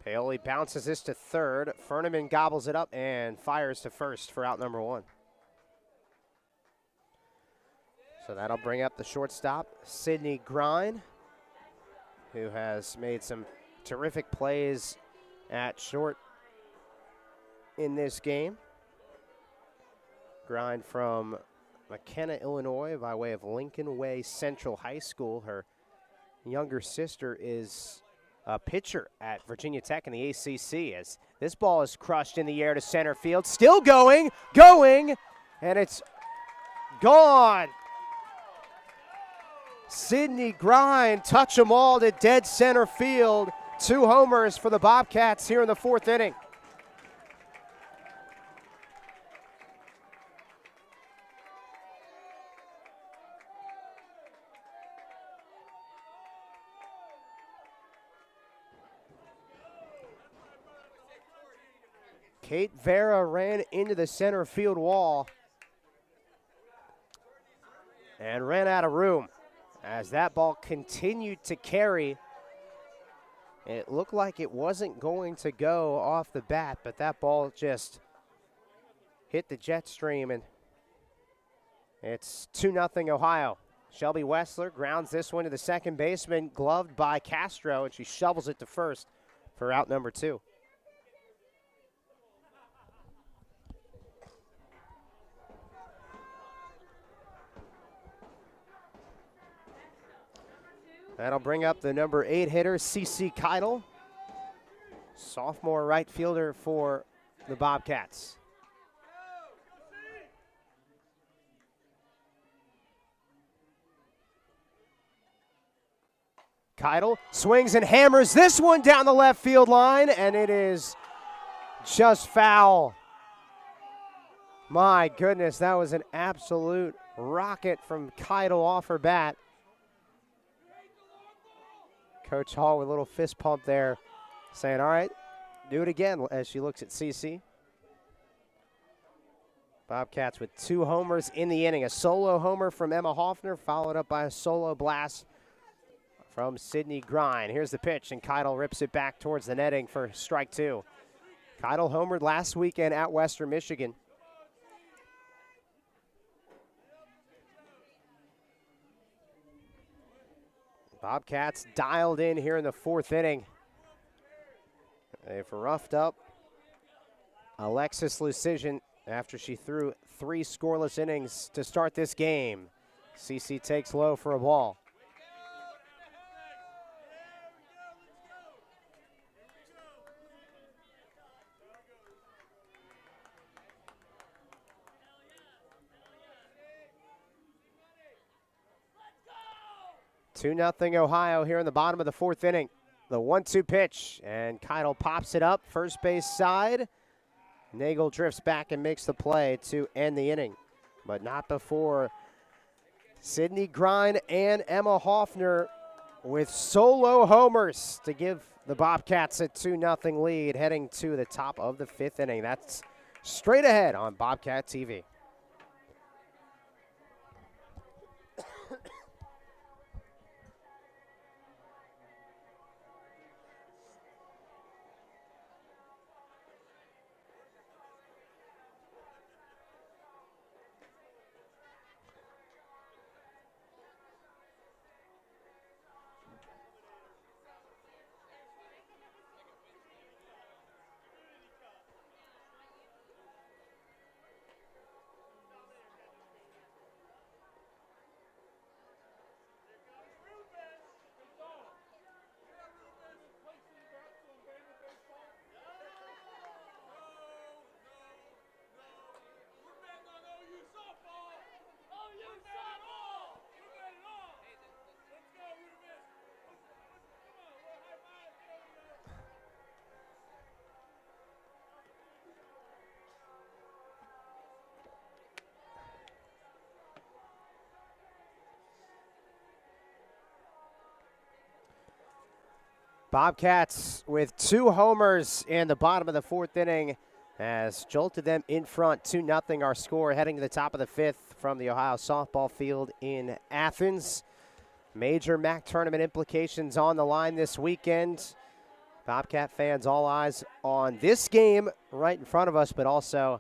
Paoli bounces this to third. Furneman gobbles it up and fires to first for out number 1. So that'll bring up the shortstop, Sydney Grine, who has made some terrific plays at short in this game. Grine from McKenna, Illinois, by way of Lincoln Way Central High School. Her younger sister is a pitcher at Virginia Tech in the ACC, as this ball is crushed in the air to center field. Still going, and it's gone. Sydney Grind, touch 'em all to dead center field. 2 homers for the Bobcats here in the 4th inning. Kate Vera ran into the center field wall and ran out of room as that ball continued to carry. It looked like it wasn't going to go off the bat, but that ball just hit the jet stream, and it's 2-0 Ohio. Shelby Wessler grounds this one to the second baseman, gloved by Castro, and she shovels it to first for out number 2. That'll bring up the number 8 hitter, Cece Keidel, sophomore right fielder for the Bobcats. Keidel swings and hammers this one down the left field line, and it is just foul. My goodness, that was an absolute rocket from Keidel off her bat. Coach Hall with a little fist pump there, saying, all right, do it again, as she looks at CC. Bobcats with 2 homers in the inning. A solo homer from Emma Hoffner, followed up by a solo blast from Sydney Grind. Here's the pitch, and Keidel rips it back towards the netting for strike 2. Keidel homered last weekend at Western Michigan. Bobcats dialed in here in the 4th inning. They've roughed up Alexis Lucision after she threw 3 scoreless innings to start this game. CC takes low for a ball. Two 2-0 Ohio here in the bottom of the 4th inning. The 1-2 pitch, and Keidel pops it up, first base side. Nagel drifts back and makes the play to end the inning, but not before Sydney Grind and Emma Hoffner with solo homers to give the Bobcats a 2-0 lead heading to the top of the 5th inning. That's straight ahead on Bobcat TV. Bobcats with 2 homers in the bottom of the 4th inning has jolted them in front 2-0 our score heading to the top of the 5th from the Ohio softball field in Athens. Major MAC tournament implications on the line this weekend. Bobcat fans, all eyes on this game right in front of us, but also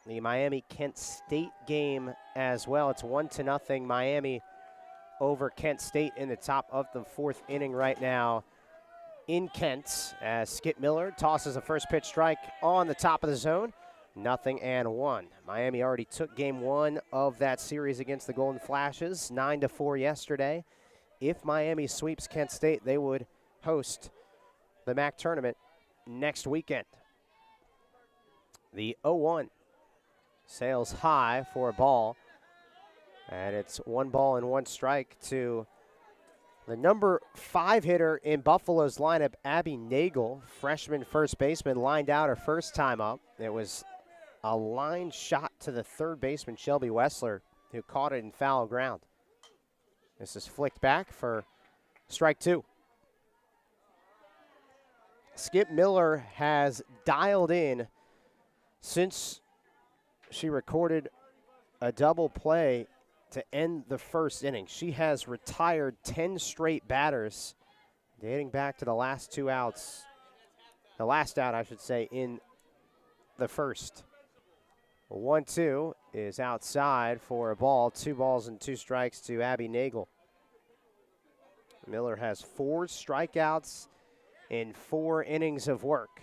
the Miami-Kent State game as well. It's 1-0 Miami over Kent State in the top of the 4th inning right now in Kent, as Skip Miller tosses a first pitch strike on the top of the zone. 0-1. Miami already took game one of that series against the Golden Flashes, 9-4 yesterday. If Miami sweeps Kent State, they would host the MAC tournament next weekend. The 0-1 sails high for a ball, and it's 1 ball and 1 strike to the number 5 hitter in Buffalo's lineup, Abby Nagel, freshman first baseman, lined out her first time up. It was a line shot to the third baseman, Shelby Wessler, who caught it in foul ground. This is flicked back for strike 2. Skip Miller has dialed in since she recorded a double play to end the first inning. She has retired 10 straight batters dating back to the last 2 outs. The last out, I should say, in the first. 1-2 is outside for a ball. 2 balls and 2 strikes to Abby Nagel. Miller has 4 strikeouts in 4 innings of work.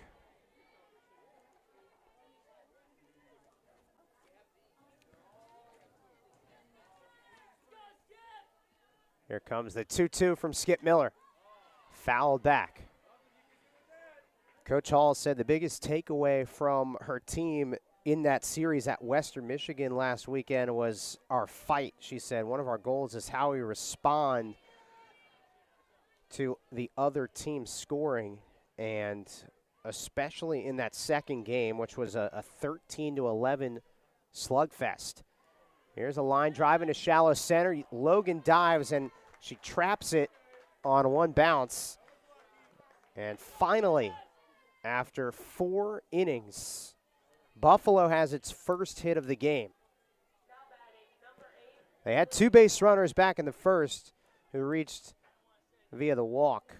Here comes the 2-2 from Skip Miller. Fouled back. Coach Hall said the biggest takeaway from her team in that series at Western Michigan last weekend was our fight. She said one of our goals is how we respond to the other team scoring, and especially in that second game, which was a 13-11 slugfest. Here's a line drive into shallow center. Logan dives, and she traps it on 1 bounce. And finally, after 4 innings, Buffalo has its first hit of the game. They had 2 base runners back in the first who reached via the walk.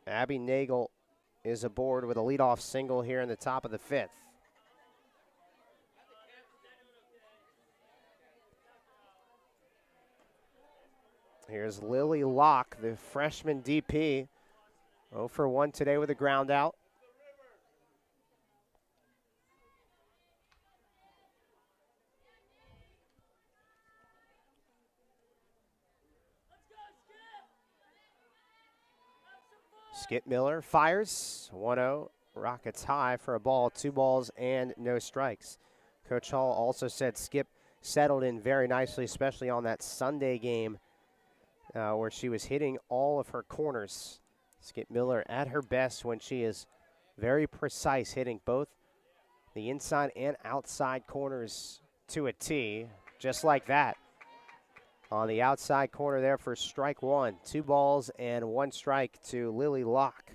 Abby Nagel is aboard with a leadoff single here in the top of the 5th. Here's Lily Locke, the freshman DP. 0 for 1 today with a ground out. Skip Miller fires. 1-0. Rockets high for a ball. 2 balls and no strikes. Coach Hall also said Skip settled in very nicely, especially on that Sunday game where she was hitting all of her corners. Skip Miller at her best when she is very precise, hitting both the inside and outside corners to a T, just like that. On the outside corner there for strike 1. 2 balls and 1 strike to Lily Locke.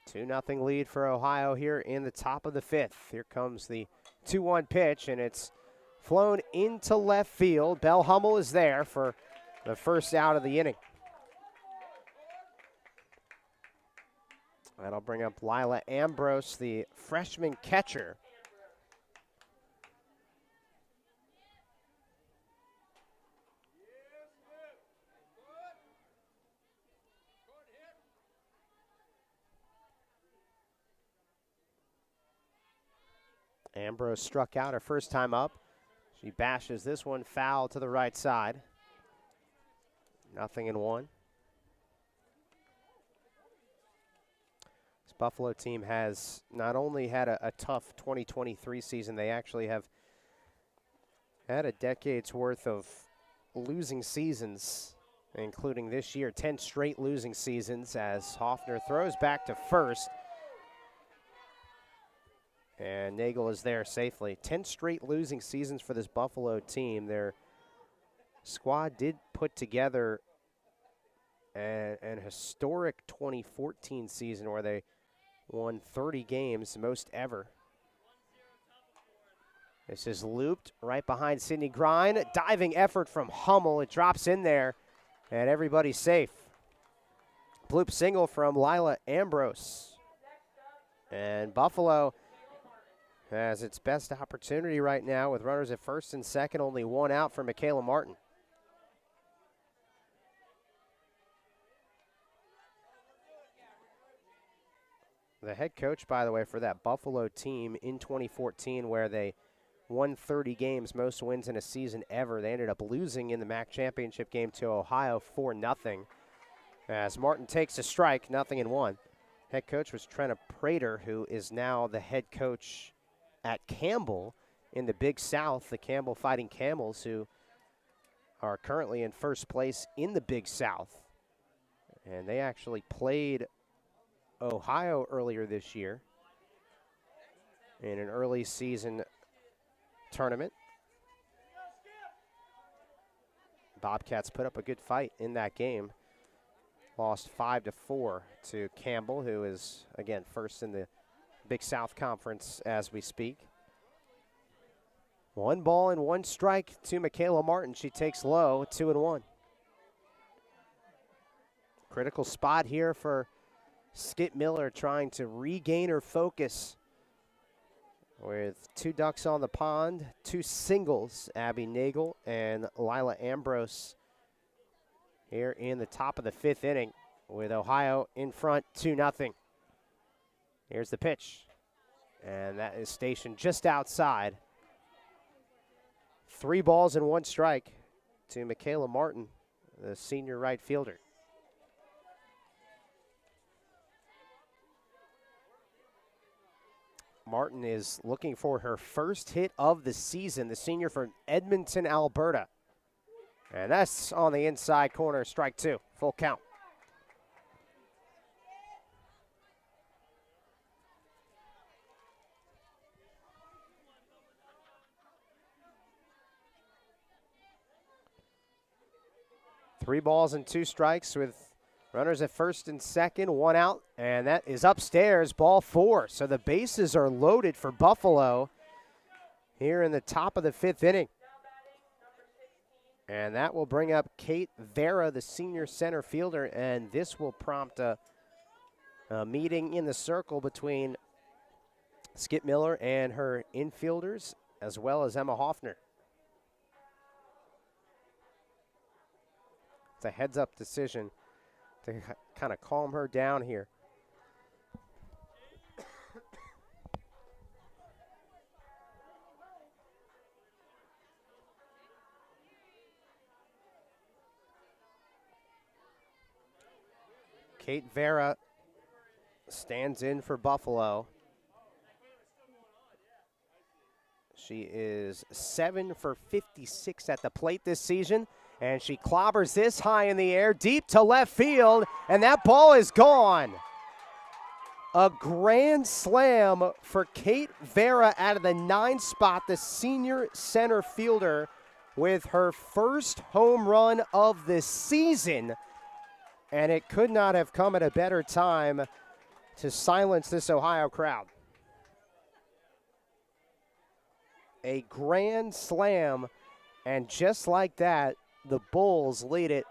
Two nothing lead for Ohio here in the top of the 5th. Here comes the 2-1 pitch, and it's flown into left field. Belle Hummel is there for the first out of the inning. That'll bring up Lila Ambrose, the freshman catcher. Ambrose struck out her first time up. She bashes this one foul to the right side. 0-1. This Buffalo team has not only had a tough 2023 season, they actually have had a decade's worth of losing seasons, including this year. 10 straight losing seasons as Hoffner throws back to first. And Nagel is there safely. 10 straight losing seasons for this Buffalo team. Their squad did put together an historic 2014 season where they won 30 games, most ever. This is looped right behind Sydney Grine. Diving effort from Hummel. It drops in there, and everybody's safe. Bloop single from Lila Ambrose. And Buffalo has its best opportunity right now with runners at first and second, only 1 out for Michaela Martin. The head coach, by the way, for that Buffalo team in 2014, where they won 30 games, most wins in a season ever. They ended up losing in the MAC championship game to Ohio 4-0. As Martin takes a strike, 0-1. Head coach was Trina Prater, who is now the head coach at Campbell in the Big South. The Campbell Fighting Camels, who are currently in first place in the Big South. And they actually played Ohio earlier this year in an early season tournament. Bobcats put up a good fight in that game. Lost 5-4 to Campbell, who is, again, first in the Big South Conference as we speak. 1 ball and 1 strike to Michaela Martin. She takes low, 2-1. Critical spot here for Skip Miller, trying to regain her focus with 2 ducks on the pond, 2 singles, Abby Nagel and Lila Ambrose here in the top of the 5th inning with Ohio in front 2-0. Here's the pitch, and that is stationed just outside. 3 balls and 1 strike to Michaela Martin, the senior right fielder. Martin is looking for her first hit of the season, the senior from Edmonton, Alberta. And that's on the inside corner, strike 2, full count. Three balls and 2 strikes with runners at first and second, 1 out, and that is upstairs, ball 4. So the bases are loaded for Buffalo here in the top of the 5th inning. And that will bring up Kate Vera, the senior center fielder, and this will prompt a meeting in the circle between Skip Miller and her infielders, as well as Emma Hoffner. It's a heads-up decision to kind of calm her down here. Kate Vera stands in for Buffalo. She is 7 for 56 at the plate this season. And she clobbers this high in the air, deep to left field, and that ball is gone. A grand slam for Kate Vera out of the 9 spot, the senior center fielder, with her first home run of the season. And it could not have come at a better time to silence this Ohio crowd. A grand slam, and just like that, the Bulls lead it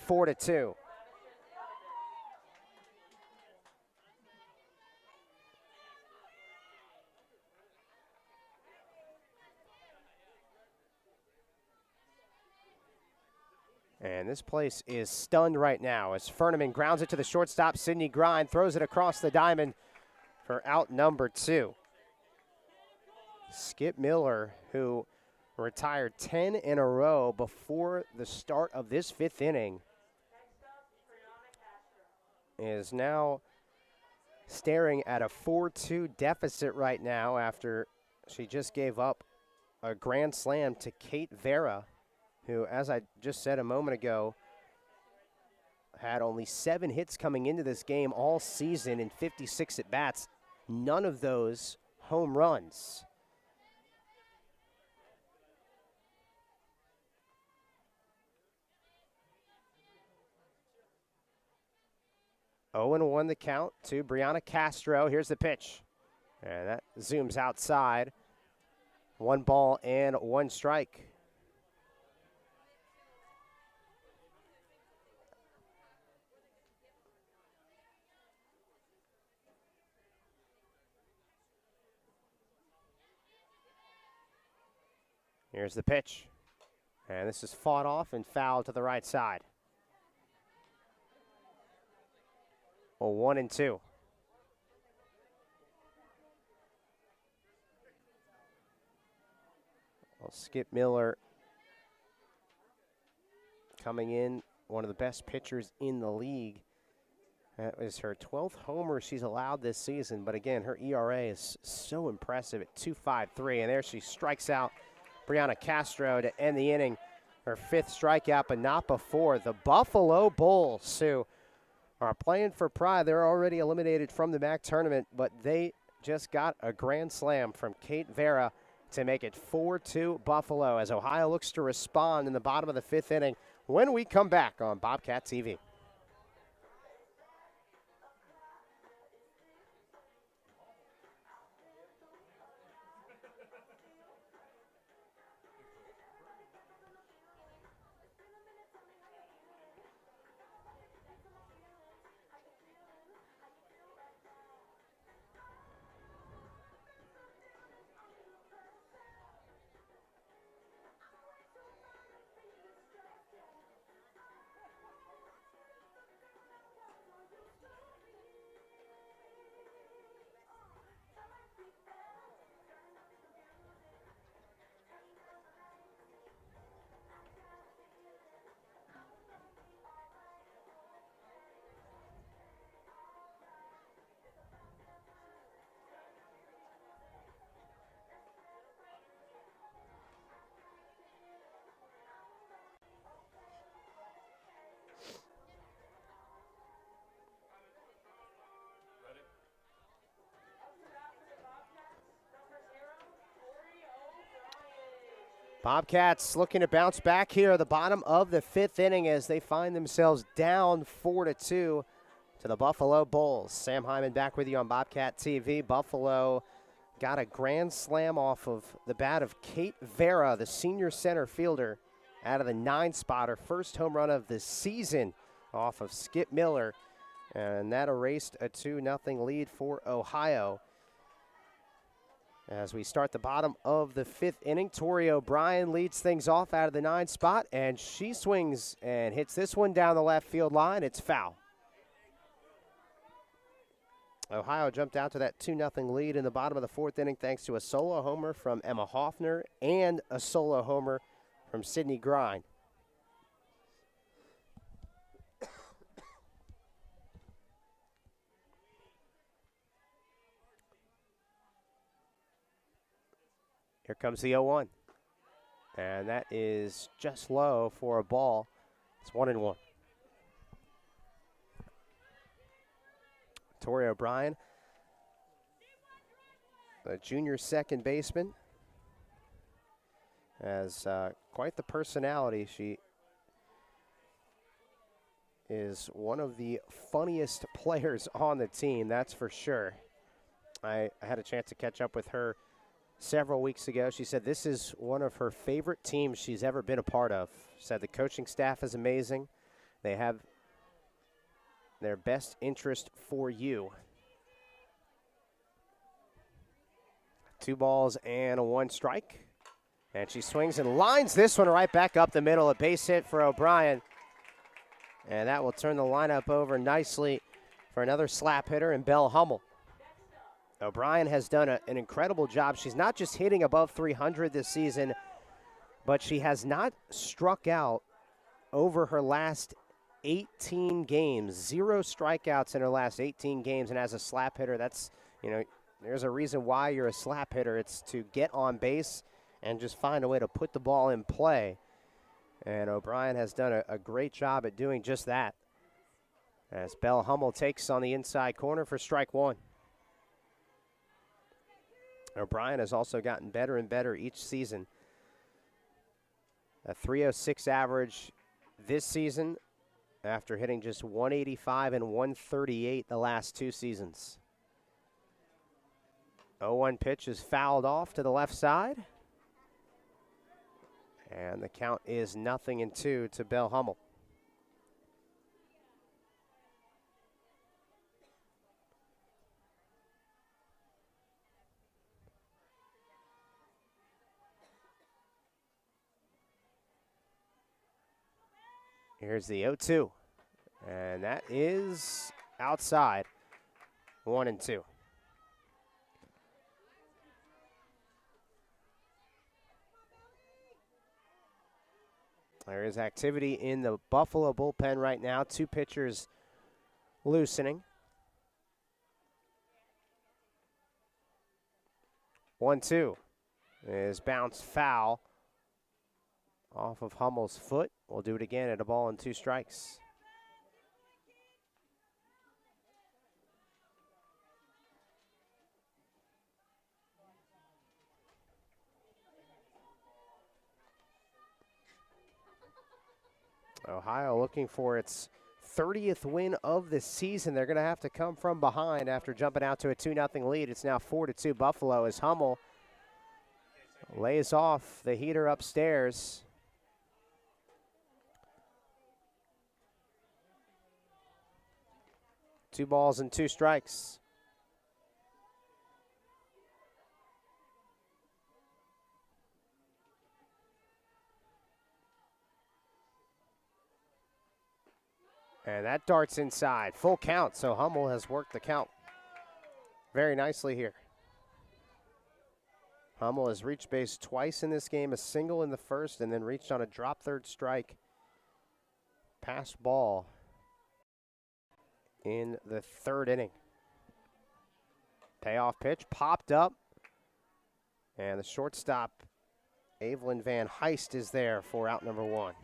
4-2. And this place is stunned right now as Furneman grounds it to the shortstop. Sydney Grind throws it across the diamond for out number 2. Skip Miller, who retired 10 in a row before the start of this 5th inning, is now staring at a 4-2 deficit right now after she just gave up a grand slam to Kate Vera, who, as I just said a moment ago, had only 7 hits coming into this game all season in 56 at-bats, none of those home runs. 0-1 the count to Brianna Castro. Here's the pitch. And that zooms outside. 1 ball and 1 strike. Here's the pitch. And this is fought off and fouled to the right side. 1-2. Well, Skip Miller coming in, one of the best pitchers in the league. That was her 12th homer she's allowed this season, but again, her ERA is so impressive at 2.53, and there she strikes out Brianna Castro to end the inning. Her 5th strikeout, but not before. The Buffalo Bulls, who are playing for pride. They're already eliminated from the MAC tournament, but they just got a grand slam from Kate Vera to make it 4-2 Buffalo as Ohio looks to respond in the bottom of the 5th inning when we come back on Bobcat TV. Bobcats looking to bounce back here at the bottom of the 5th inning as they find themselves down 4-2 to the Buffalo Bulls. Sam Hyman back with you on Bobcat TV. Buffalo got a grand slam off of the bat of Kate Vera, the senior center fielder, out of the 9-spotter. First home run of the season off of Skip Miller, and that erased a 2-0 lead for Ohio. As we start the bottom of the 5th inning, Tori O'Brien leads things off out of the 9 spot, and she swings and hits this one down the left field line. It's foul. Ohio jumped out to that 2-0 lead in the bottom of the 4th inning thanks to a solo homer from Emma Hoffner and a solo homer from Sydney Grind. Here comes the 0-1. And that is just low for a ball. It's 1-1. Tori O'Brien, the junior second baseman, has quite the personality. She is one of the funniest players on the team, that's for sure. I had a chance to catch up with her several weeks ago. She said this is one of her favorite teams she's ever been a part of. She said the coaching staff is amazing. They have their best interest for you. 2 balls and a 1 strike. And she swings and lines this one right back up the middle. A base hit for O'Brien. And that will turn the lineup over nicely for another slap hitter in Belle Hummel. O'Brien has done an incredible job. She's not just hitting above 300 this season, but she has not struck out over her last 18 games. 0 strikeouts in her last 18 games. And as a slap hitter, that's, there's a reason why you're a slap hitter. It's to get on base and just find a way to put the ball in play. And O'Brien has done a great job at doing just that. As Belle Hummel takes on the inside corner for strike 1. O'Brien has also gotten better and better each season. A 306 average this season after hitting just 185 and 138 the last 2 seasons. 0-1 pitch is fouled off to the left side. And the count is 0-2 to Belle Hummel. Here's the 0-2, and that is outside, 1-2. There is activity in the Buffalo bullpen right now. 2 pitchers loosening. 1-2 is bounced foul off of Hummel's foot. We'll do it again at a ball and 2 strikes. Ohio looking for its 30th win of the season. They're going to have to come from behind after jumping out to a 2-0 lead. It's now 4-2 Buffalo as Hummel lays off the heater upstairs. Two balls and 2 strikes. And that darts inside. Full count, so Hummel has worked the count very nicely here. Hummel has reached base twice in this game, a single in the first, and then reached on a drop third strike. Passed ball in the 3rd inning. Payoff pitch popped up, and the shortstop, Evelyn Van Heist, is there for out number 1.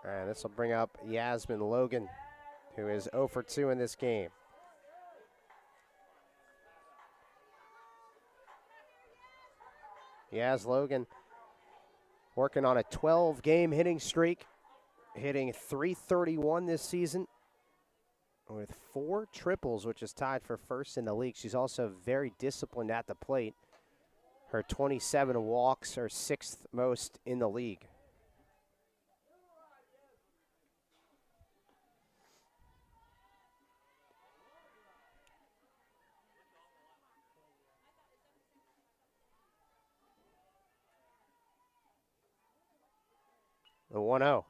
And this will bring up Yasmin Logan, who is 0 for 2 in this game. Yas Logan working on a 12-game hitting streak, hitting .331 this season with 4 triples, which is tied for first in the league. She's also very disciplined at the plate. Her 27 walks are 6th most in the league. The 1-0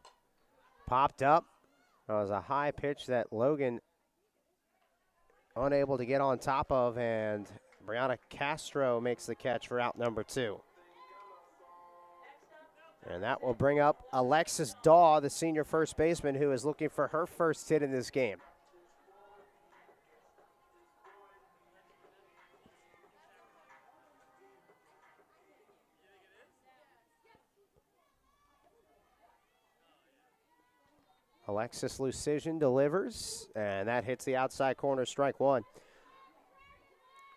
popped up. That was a high pitch that Logan unable to get on top of, and Brianna Castro makes the catch for out number 2. And that will bring up Alexis Daw, the senior first baseman, who is looking for her first hit in this game. Alexis Lucision delivers, and that hits the outside corner, strike 1.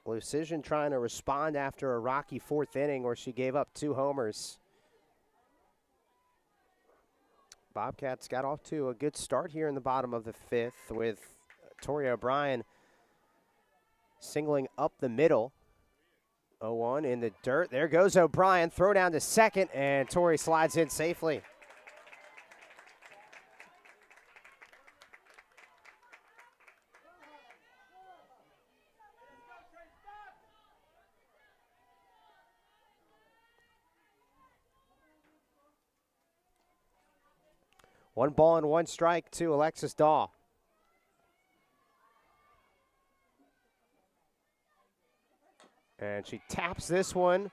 Lucision trying to respond after a rocky 4th inning where she gave up 2 homers. Bobcats got off to a good start here in the bottom of the 5th with Tori O'Brien singling up the middle. 0-1 in the dirt. There goes O'Brien, throw down to second, and Tori slides in safely. One ball and 1 strike to Alexis Daw. And she taps this one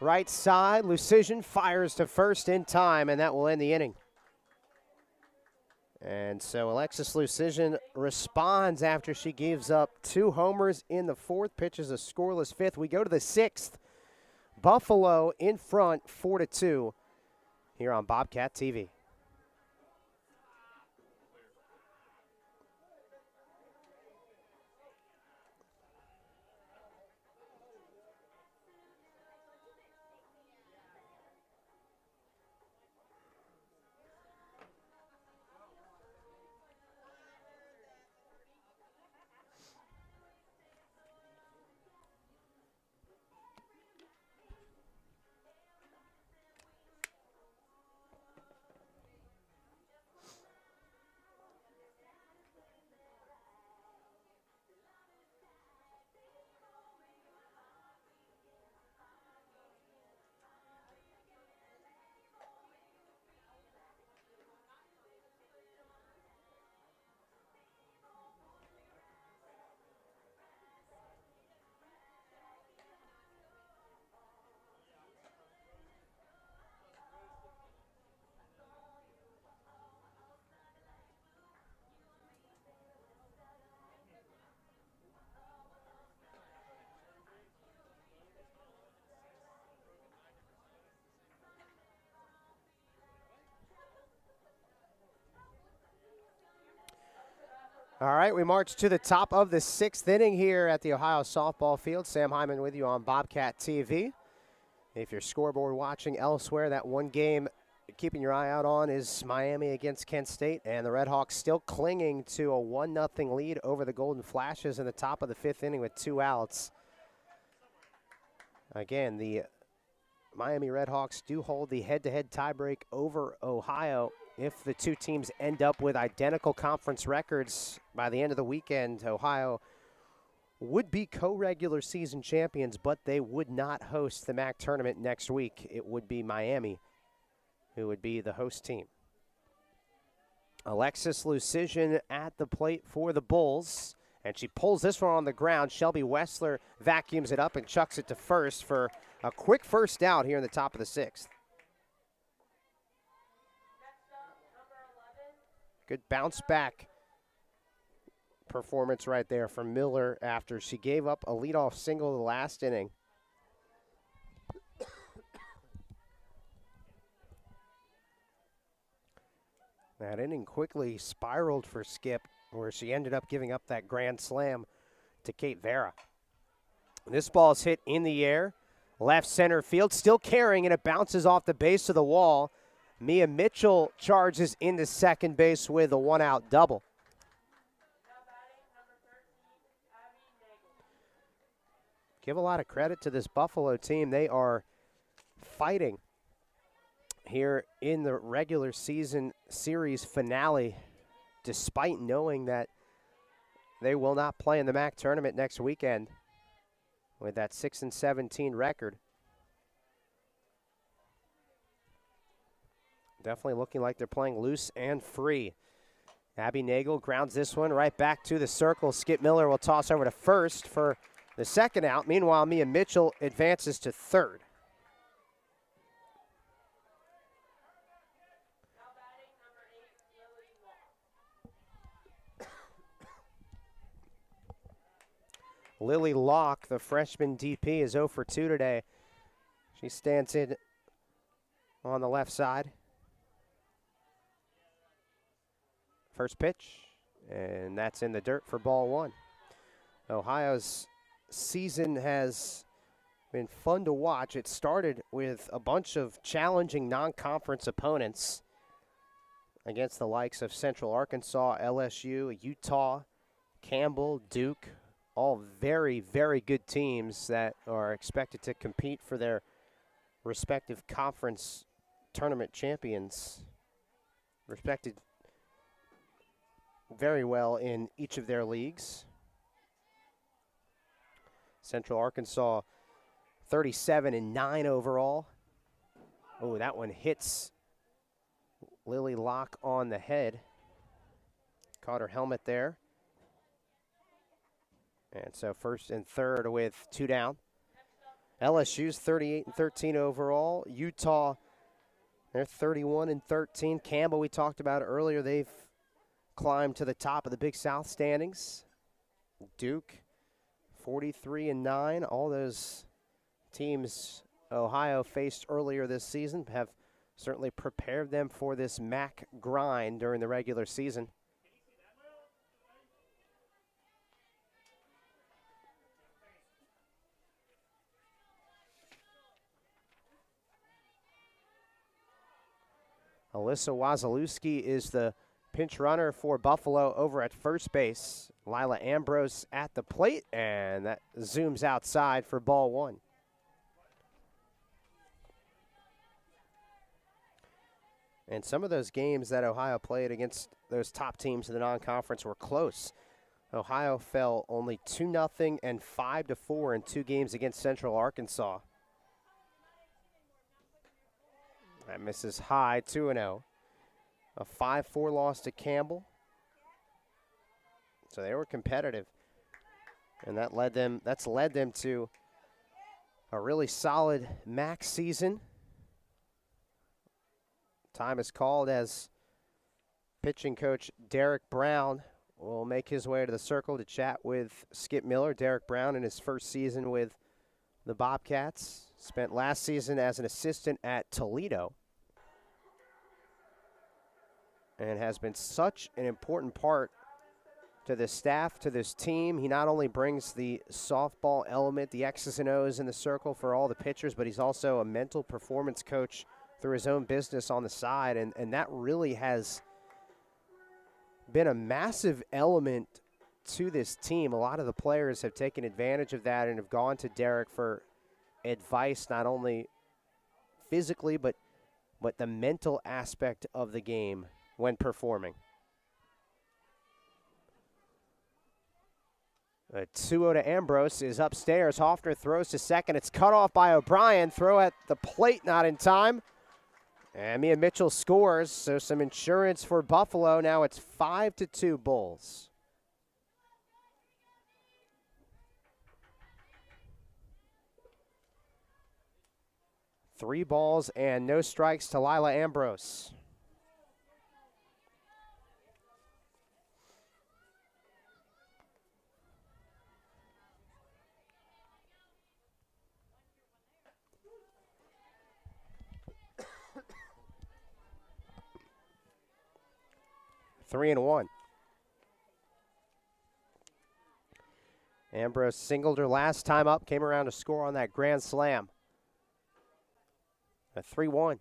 right side. Lucision fires to first in time, and that will end the inning. And so Alexis Lucision responds after she gives up 2 homers in the 4th, pitches a scoreless 5th. We go to the 6th. Buffalo in front, 4-2 here on Bobcat TV. All right, we march to the top of the 6th inning here at the Ohio softball field. Sam Hyman with you on Bobcat TV. If you're scoreboard watching elsewhere, that one game keeping your eye out on is Miami against Kent State, and the Redhawks still clinging to a 1-0 lead over the Golden Flashes in the top of the 5th inning with 2 outs. Again, the Miami Redhawks do hold the head-to-head tiebreak over Ohio. If the two teams end up with identical conference records by the end of the weekend, Ohio would be co-regular season champions, but they would not host the MAC tournament next week. It would be Miami who would be the host team. Alexis Lucision at the plate for the Bulls, and she pulls this one on the ground. Shelby Wessler vacuums it up and chucks it to first for a quick first out here in the top of the 6th. Good bounce back performance right there from Miller after she gave up a leadoff single the last inning. That inning quickly spiraled for Skip, where she ended up giving up that grand slam to Kate Vera. This ball's hit in the air, left center field, still carrying, and it bounces off the base of the wall. Mia Mitchell charges into second base with a 1-out double. Give a lot of credit to this Buffalo team. They are fighting here in the regular season series finale, despite knowing that they will not play in the MAC tournament next weekend with that 6-17 record. Definitely looking like they're playing loose and free. Abby Nagel grounds this one right back to the circle. Skip Miller will toss over to first for the 2nd out. Meanwhile, Mia Mitchell advances to 3rd. Lily Locke, the freshman DP, is 0 for 2 today. She stands in on the left side. First pitch, and that's in the dirt for ball 1. Ohio's season has been fun to watch. It started with a bunch of challenging non-conference opponents against the likes of Central Arkansas, LSU, Utah, Campbell, Duke, all very, very good teams that are expected to compete for their respective conference tournament champions, respected very well in each of their leagues. Central Arkansas 37-9 overall. Oh, that one hits Lily Locke on the head. Caught her helmet there. And so first and third with 2 down. LSU's 38-13 overall. Utah, they're 31-13. Campbell, we talked about earlier, they've climbed to the top of the Big South standings. Duke, 43-9. All those teams Ohio faced earlier this season have certainly prepared them for this MAC grind during the regular season. Alyssa Wazalewski is the pinch runner for Buffalo over at first base. Lila Ambrose at the plate, and that zooms outside for ball 1. And some of those games that Ohio played against those top teams in the non-conference were close. Ohio fell only 2-0 and 5-4 in 2 games against Central Arkansas. That misses high, 2-0. A 5-4 loss to Campbell. So they were competitive. And that's led them to a really solid MAC season. Time is called as pitching coach Derek Brown will make his way to the circle to chat with Skip Miller. Derek Brown in his first season with the Bobcats. Spent last season as an assistant at Toledo. And has been such an important part to this staff, to this team. He not only brings the softball element, the X's and O's in the circle for all the pitchers, but he's also a mental performance coach through his own business on the side, and that really has been a massive element to this team. A lot of the players have taken advantage of that and have gone to Derek for advice, not only physically, but the mental aspect of the game when performing. A 2-0 to Ambrose is upstairs. Hoffner throws to second. It's cut off by O'Brien. Throw at the plate, not in time. And Mia Mitchell scores, so some insurance for Buffalo. Now it's 5-2 Bulls. Three balls and no strikes to Lila Ambrose. Three and one. Ambrose singled her last time up, came around to score on that grand slam. A 3-1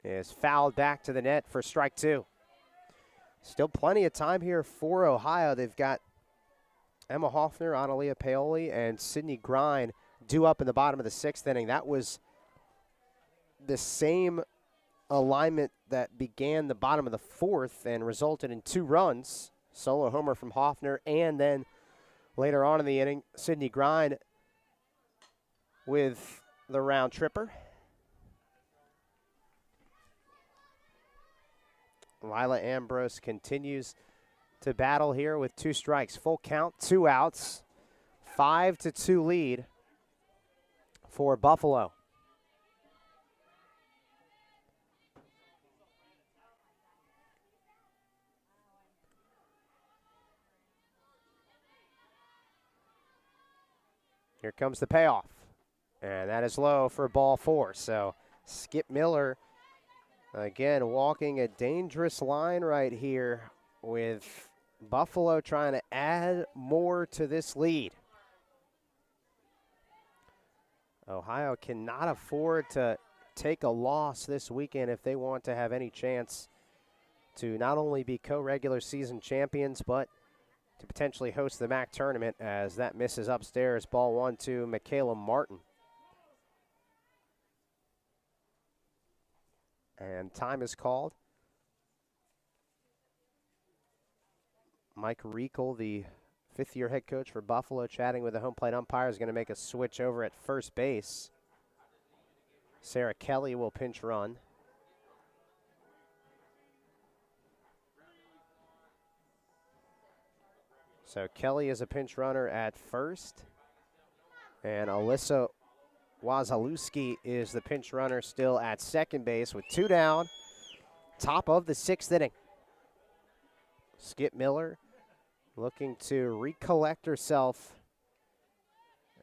is fouled back to the net for strike two. Still plenty of time here for Ohio. They've got Emma Hoffner, Analia Paoli, and Sydney Grine due up in the bottom of the sixth inning. That was the same alignment that began the bottom of the fourth and resulted in 2 runs. Solo homer from Hoffner, and then later on in the inning, Sydney Grine with the round tripper. Lila Ambrose continues to battle here with 2 strikes. Full count, 2 outs, 5-2 lead for Buffalo. Here comes the payoff, and that is low for ball 4. So Skip Miller, again, walking a dangerous line right here with Buffalo trying to add more to this lead. Ohio cannot afford to take a loss this weekend if they want to have any chance to not only be co-regular season champions, but to potentially host the MAC tournament, as that misses upstairs. Ball 1 to Michaela Martin. And time is called. Mike Reekle, the fifth-year head coach for Buffalo, chatting with the home plate umpire, is going to make a switch over at first base. Sarah Kelly will pinch run. So Kelly is a pinch runner at first, and Alyssa Wazalewski is the pinch runner still at second base with 2 down, top of the 6th inning. Skip Miller looking to recollect herself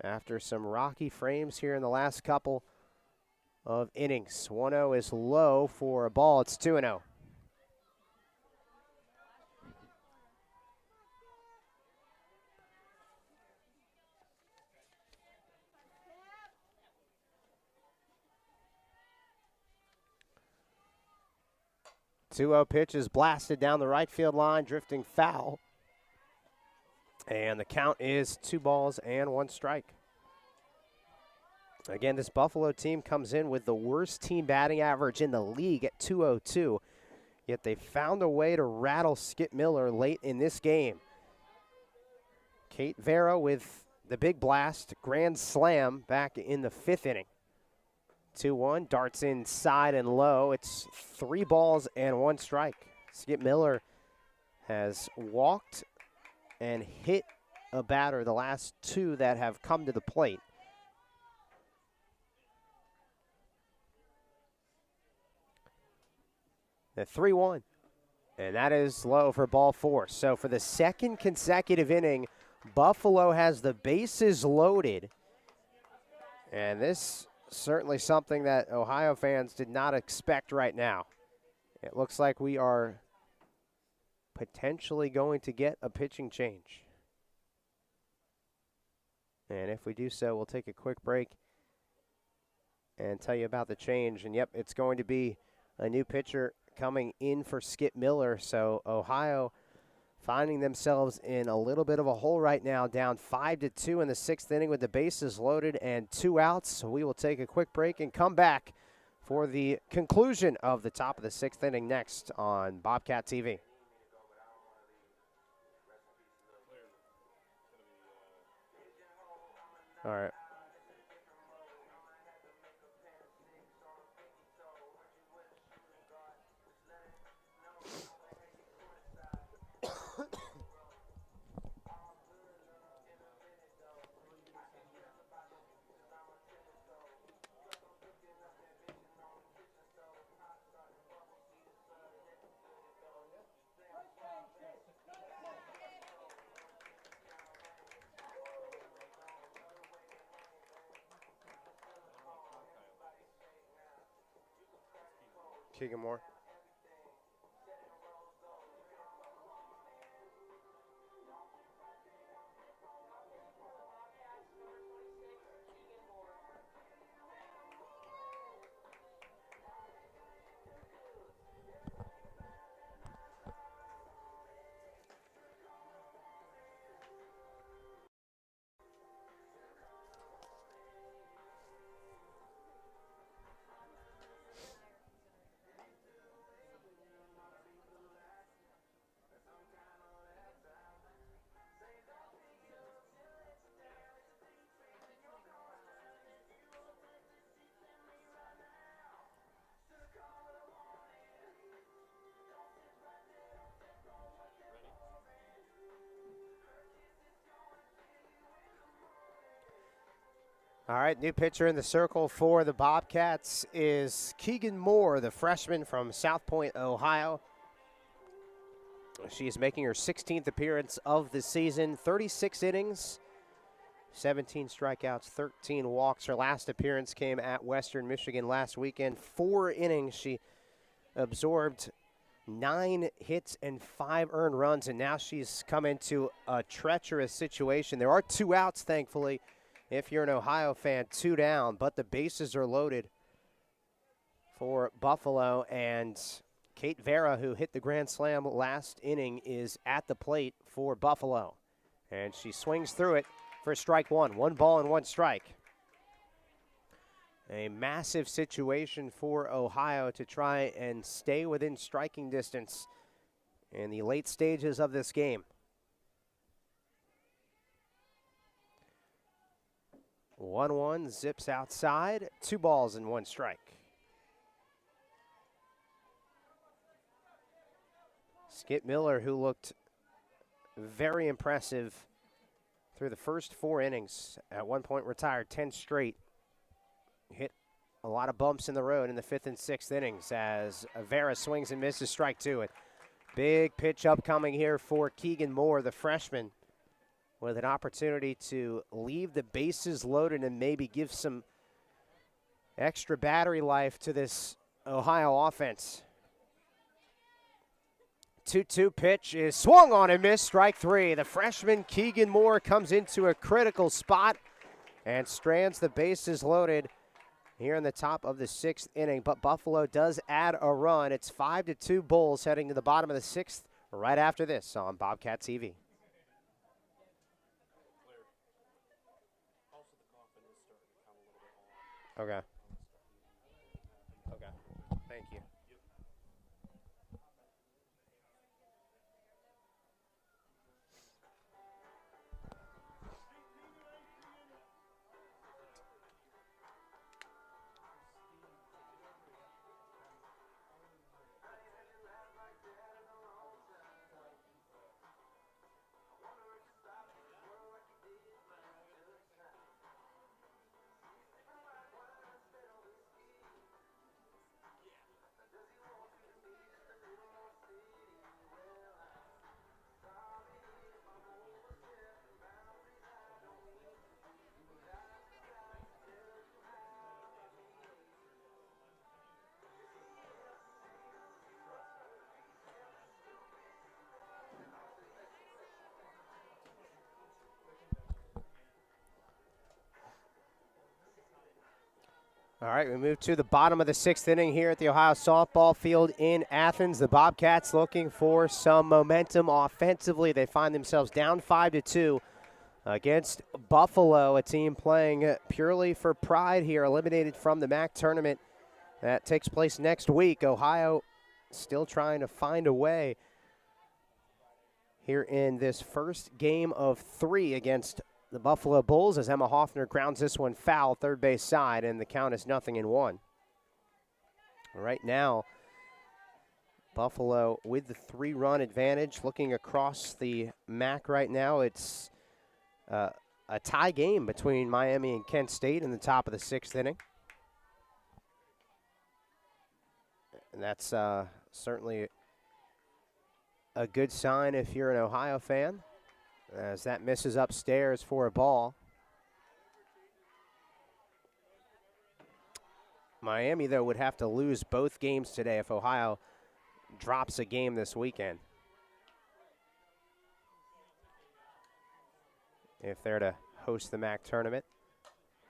after some rocky frames here in the last couple of innings. 1-0 is low for a ball. It's 2-0. Two-0 pitch is blasted down the right field line, drifting foul. And the count is 2 balls and 1 strike. Again, this Buffalo team comes in with the worst team batting average in the league at .202. Yet they found a way to rattle Skip Miller late in this game. Kate Vera with the big blast, grand slam back in the 5th inning. 2-1, darts inside and low. It's 3 balls and 1 strike. Skip Miller has walked and hit a batter the last 2 that have come to the plate. The 3-1, and that is low for ball 4. So for the second consecutive inning, Buffalo has the bases loaded, and this certainly something that Ohio fans did not expect right now. It looks like we are potentially going to get a pitching change. And if we do so, we'll take a quick break and tell you about the change. And yep, it's going to be a new pitcher coming in for Skip Miller. So Ohio finding themselves in a little bit of a hole right now, down 5-2 in the 6th inning with the bases loaded and 2 outs. So we will take a quick break and come back for the conclusion of the top of the 6th inning next on Bobcat TV. All right. Keegan Moore. All right, new pitcher in the circle for the Bobcats is Keegan Moore, the freshman from South Point, Ohio. She is making her 16th appearance of the season, 36 innings, 17 strikeouts, 13 walks. Her last appearance came at Western Michigan last weekend. 4 innings. She absorbed 9 hits and 5 earned runs, and now she's come into a treacherous situation. There are 2 outs, thankfully. If you're an Ohio fan, 2 down, but the bases are loaded for Buffalo, and Kate Vera, who hit the grand slam last inning, is at the plate for Buffalo. And she swings through it for strike 1. 1 ball and 1 strike. A massive situation for Ohio to try and stay within striking distance in the late stages of this game. 1-1 zips outside, 2 balls and 1 strike. Skip Miller, who looked very impressive through the first 4 innings, at one point retired 10 straight, hit a lot of bumps in the road in the 5th and 6th innings as Vera swings and misses strike 2. And big pitch upcoming here for Keegan Moore, the freshman, with an opportunity to leave the bases loaded and maybe give some extra battery life to this Ohio offense. 2-2 pitch is swung on and missed, strike 3. The freshman Keegan Moore comes into a critical spot and strands the bases loaded here in the top of the 6th inning. But Buffalo does add a run. It's 5-2 Bulls heading to the bottom of the 6th right after this on Bobcat TV. Okay. Okay. Thank you. All right, we move to the bottom of the 6th inning here at the Ohio softball field in Athens. The Bobcats looking for some momentum offensively. They find themselves down 5-2 against Buffalo, a team playing purely for pride here, eliminated from the MAC tournament. That takes place next week. Ohio still trying to find a way here in this first game of 3 against the Buffalo Bulls, as Emma Hoffner grounds this one foul, third base side, and the count is 0-1. Right now, Buffalo with the 3-run advantage. Looking across the MAC right now, it's a tie game between Miami and Kent State in the top of the 6th inning. And that's certainly a good sign if you're an Ohio fan, as that misses upstairs for a ball. Miami, though, would have to lose both games today if Ohio drops a game this weekend, if they're to host the MAC tournament.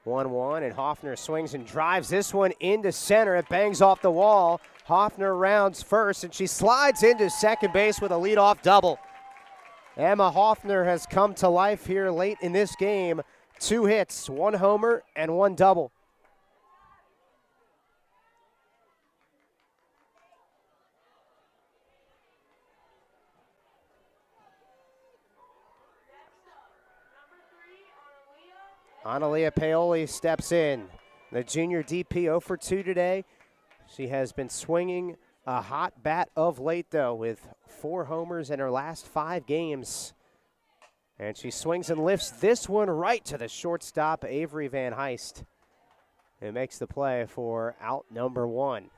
1-1, and Hoffner swings and drives this one into center. It bangs off the wall. Hoffner rounds first, and she slides into second base with a leadoff double. Emma Hoffner has come to life here late in this game. 2 hits, 1 homer, and 1 double. Analia Paoli steps in. The junior DP 0 for 2 today. She has been swinging a hot bat of late, though, with 4 homers in her last 5 games. And she swings and lifts this one right to the shortstop, Avery Van Heist, who makes the play for out number 1.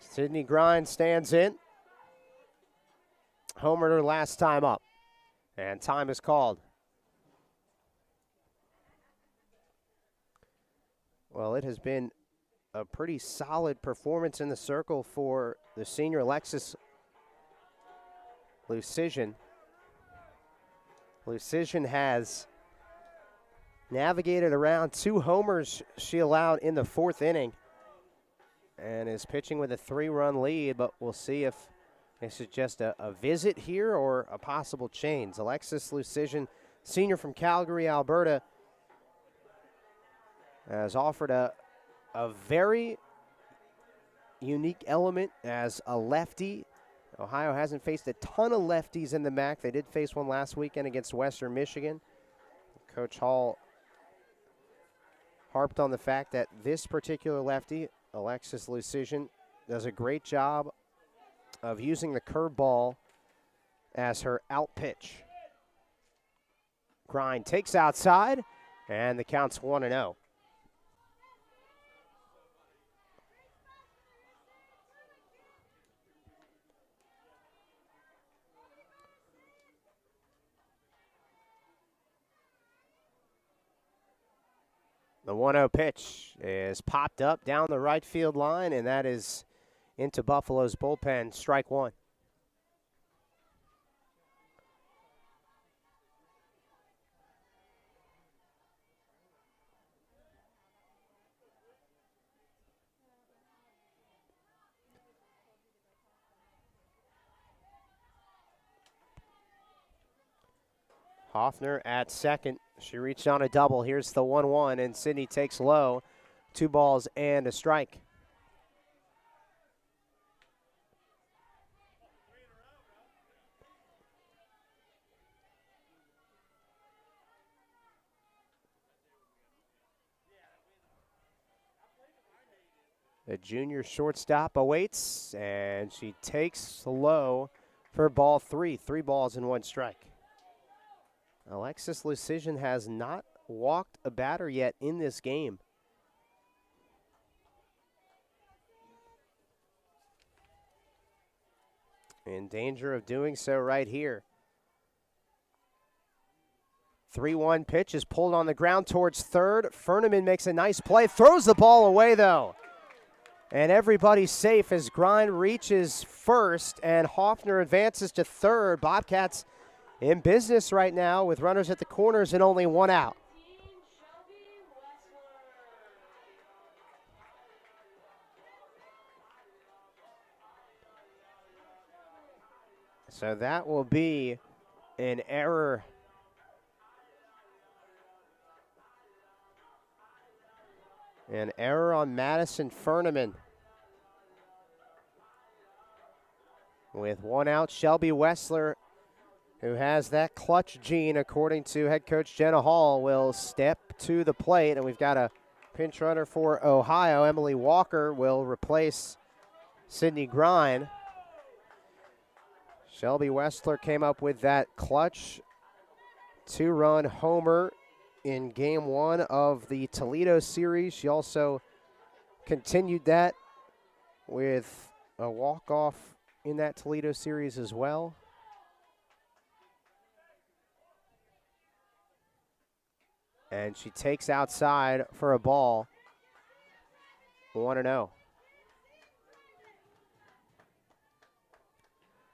Sydney Grind stands in. Homered her last time up, and time is called. Well, it has been a pretty solid performance in the circle for the senior Alexis Lucision. Lucision has navigated around 2 homers she allowed in the 4th inning and is pitching with a 3-run lead, but we'll see if this is just a visit here or a possible change. Alexis Lucision, senior from Calgary, Alberta, has offered a very unique element as a lefty. Ohio hasn't faced a ton of lefties in the MAC. They did face one last weekend against Western Michigan. Coach Hall harped on the fact that this particular lefty, Alexis Lucision, does a great job of using the curveball as her out pitch. Grind takes outside, and the count's 1-0. The 1-0 pitch is popped up down the right field line, and that is into Buffalo's bullpen, strike 1. Hoffner at second. She reached on a double. Here's the 1-1, and Sydney takes low. 2 balls and a strike. The junior shortstop awaits, and she takes low for ball 3. 3 balls and 1 strike. Alexis Lucision has not walked a batter yet in this game. In danger of doing so right here. 3-1 pitch is pulled on the ground towards third. Furneman makes a nice play, throws the ball away though. And everybody's safe as Grind reaches first and Hoffner advances to third. Bobcats in business right now with runners at the corners and only one out. So that will be an error. An error on Madison Furneman. With one out, Shelby Wessler, who has that clutch gene, according to head coach Jenna Hall, will step to the plate. And we've got a pinch runner for Ohio. Emily Walker will replace Sydney Grine. Shelby Wessler came up with that clutch two-run homer in game one of the Toledo series. She also continued that with a walk-off in that Toledo series as well. And she takes outside for a ball. 1-0.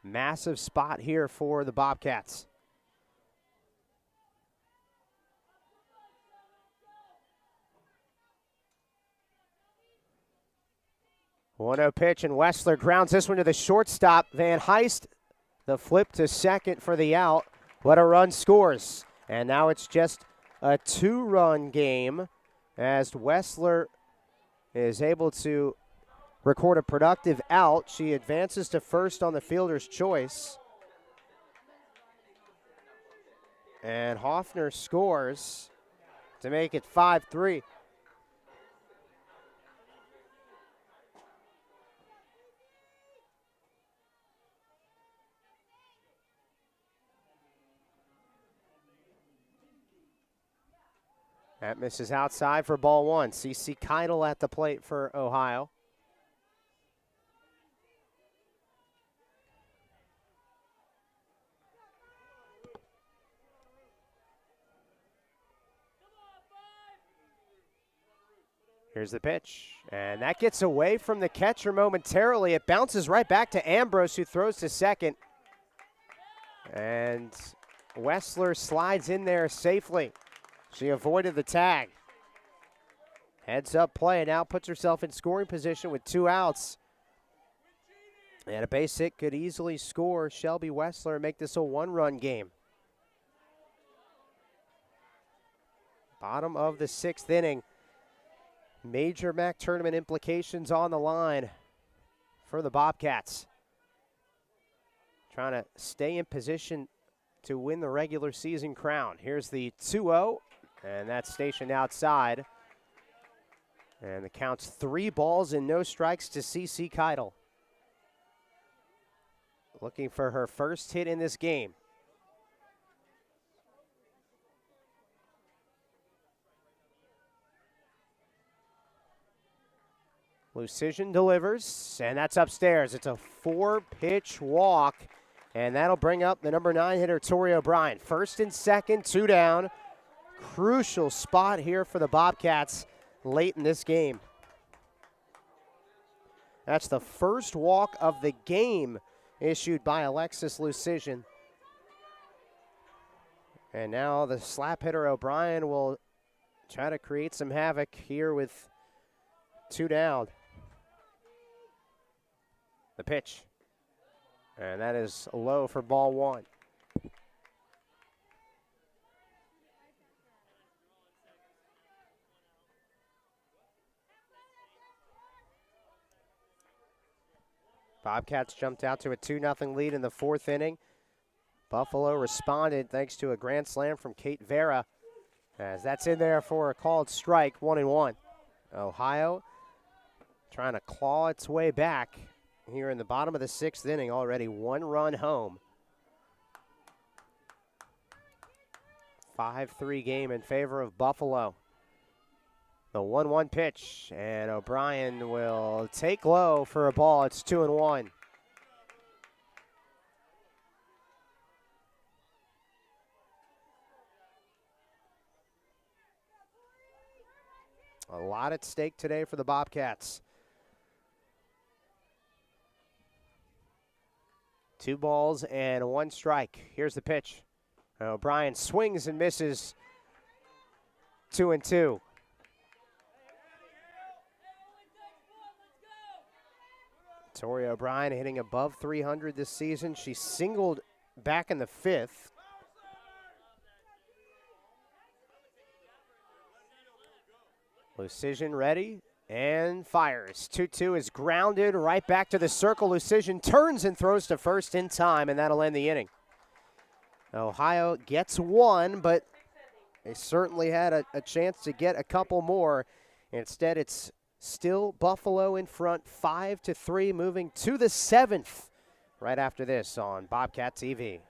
Massive spot here for the Bobcats. 1-0 pitch, and Wessler grounds this one to the shortstop. Van Heist, the flip to second for the out, but a run scores. And now it's just a two-run game as Wessler is able to record a productive out. She advances to first on the fielder's choice. And Hoffner scores to make it 5-3. That misses outside for ball one. CC Keidel at the plate for Ohio. Here's the pitch, and that gets away from the catcher momentarily. It bounces right back to Ambrose, who throws to second. And Wessler slides in there safely. She avoided the tag. Heads up play, now puts herself in scoring position with two outs. And a base hit could easily score Shelby Wessler and make this a one-run game. Bottom of the sixth inning. Major MAC tournament implications on the line for the Bobcats. Trying to stay in position to win the regular season crown. Here's the 2-0, and that's stationed outside. And the count's 3 balls and no strikes to CC Keidel. Looking for her first hit in this game. Lucian delivers, and that's upstairs. It's a 4-pitch walk, and that'll bring up the number 9 hitter, Tori O'Brien. First and second, 2 down. Crucial spot here for the Bobcats late in this game. That's the first walk of the game issued by Alexis Lucian. And now the slap hitter O'Brien will try to create some havoc here with 2 down. The pitch. And that is low for ball 1. Bobcats jumped out to a 2-0 lead in the 4th inning. Buffalo responded thanks to a grand slam from Kate Vera, as that's in there for a called strike, 1-1. Ohio trying to claw its way back here in the bottom of the 6th inning, already 1 run home. 5-3 game in favor of Buffalo. The 1-1 pitch, and O'Brien will take low for a ball. It's 2-1. A lot at stake today for the Bobcats. 2 balls and 1 strike. Here's the pitch. O'Brien swings and misses. 2-2. Tori O'Brien hitting above 300 this season. She singled back in the 5th. Lucision ready and fires. 2-2 is grounded right back to the circle. Lucision turns and throws to first in time, and that'll end the inning. Ohio gets one, but they certainly had a chance to get a couple more. Instead, it's still Buffalo in front, 5-3, moving to the 7th right after this on Bobcat TV.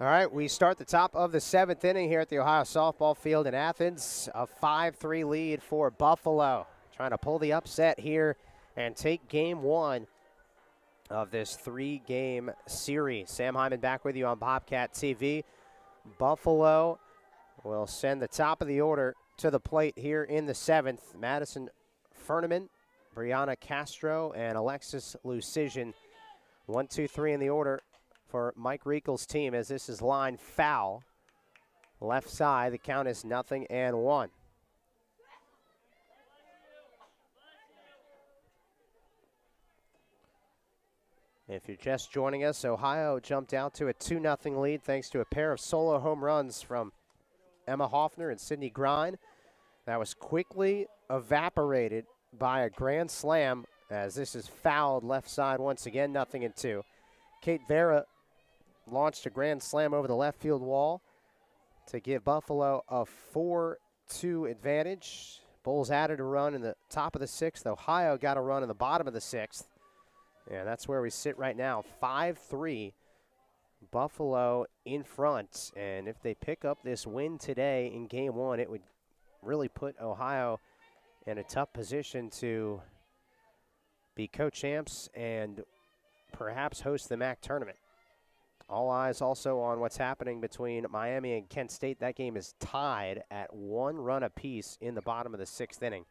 All right, we start the top of the 7th inning here at the Ohio softball field in Athens. A 5-3 lead for Buffalo. Trying to pull the upset here and take game 1 of this 3-game series. Sam Hyman back with you on Bobcat TV. Buffalo will send the top of the order to the plate here in the 7th. Madison Ferneman, Brianna Castro, and Alexis Lucision. 1, 2, 3 in the order for Mike Riekel's team, as this is line foul. Left side, the count is 0-1. If you're just joining us, Ohio jumped out to a 2-0 lead thanks to a pair of solo home runs from Emma Hoffner and Sydney Grine. That was quickly evaporated by a grand slam, as this is fouled left side once again, 0-2. Kate Vera launched a grand slam over the left field wall to give Buffalo a 4-2 advantage. Bulls added a run in the top of the 6th. Ohio got a run in the bottom of the 6th. And that's where we sit right now, 5-3. Buffalo in front. And if they pick up this win today in game 1, it would really put Ohio in a tough position to be co-champs and perhaps host the MAC tournament. All eyes also on what's happening between Miami and Kent State. That game is tied at 1 run apiece in the bottom of the 6th inning.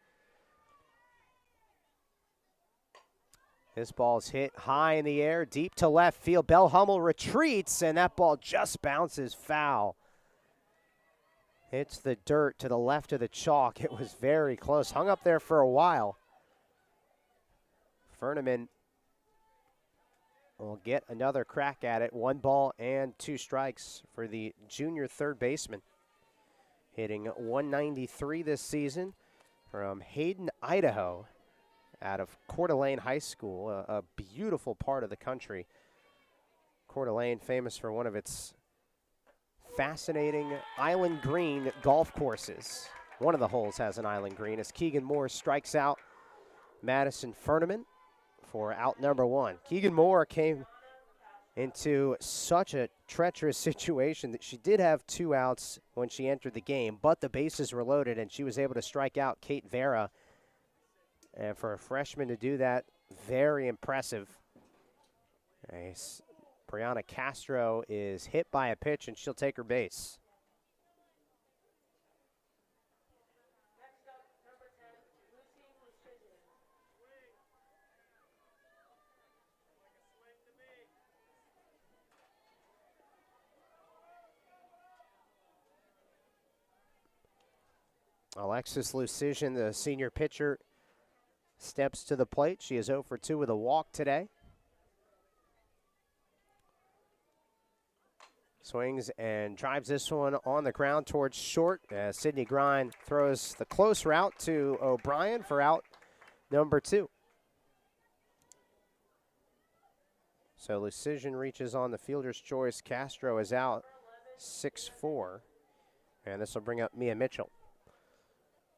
This ball's hit high in the air, deep to left field. Bell Hummel retreats, and that ball just bounces foul. Hits the dirt to the left of the chalk. It was very close. Hung up there for a while. Ferneman will get another crack at it. 1 ball and 2 strikes for the junior third baseman. Hitting 193 this season from Hayden, Idaho, out of Coeur d'Alene High School, a beautiful part of the country. Coeur d'Alene, famous for one of its fascinating island green golf courses. One of the holes has an island green as Keegan Moore strikes out Madison Ferneman for out number 1. Keegan Moore came into such a treacherous situation that she did have 2 outs when she entered the game, but the bases were loaded and she was able to strike out Kate Vera. And for a freshman to do that, very impressive. Brianna Castro is hit by a pitch and she'll take her base. Alexis Lucision, the senior pitcher, steps to the plate. She is 0 for 2 with a walk today. Swings and drives this one on the ground towards short as Sidney Grind throws the close route to O'Brien for out number 2. So Lucision reaches on the fielder's choice. Castro is out 6-4. And this will bring up Mia Mitchell.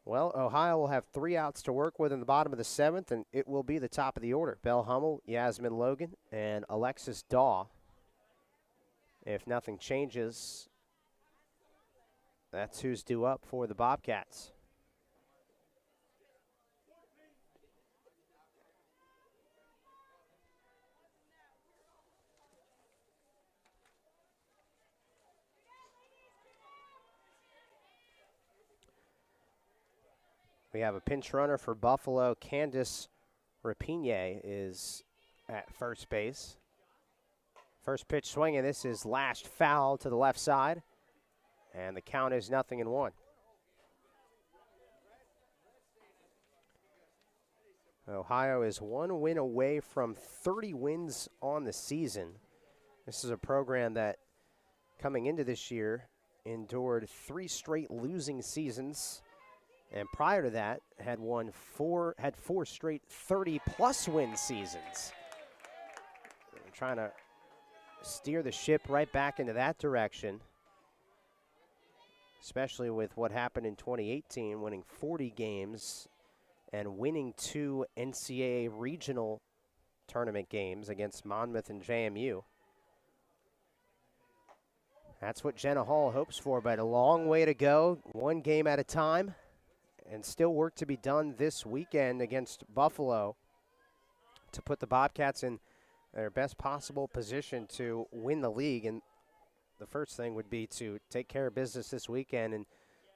Well, Ohio will have 3 outs to work with in the bottom of the 7th, and it will be the top of the order. Belle Hummel, Yasmin Logan, and Alexis Daw. If nothing changes, that's who's due up for the Bobcats. We have a pinch runner for Buffalo. Candace Rapinier is at first base. First pitch swinging. This is lashed foul to the left side. And the count is 0-1. Ohio is 1 win away from 30 wins on the season. This is a program that, coming into this year, endured 3 straight losing seasons. And prior to that, had 4 straight 30-plus win seasons. They're trying to steer the ship right back into that direction, especially with what happened in 2018, winning 40 games and winning 2 NCAA regional tournament games against Monmouth and JMU. That's what Jenna Hall hopes for, but a long way to go, 1 game at a time. And still work to be done this weekend against Buffalo to put the Bobcats in their best possible position to win the league. And the first thing would be to take care of business this weekend and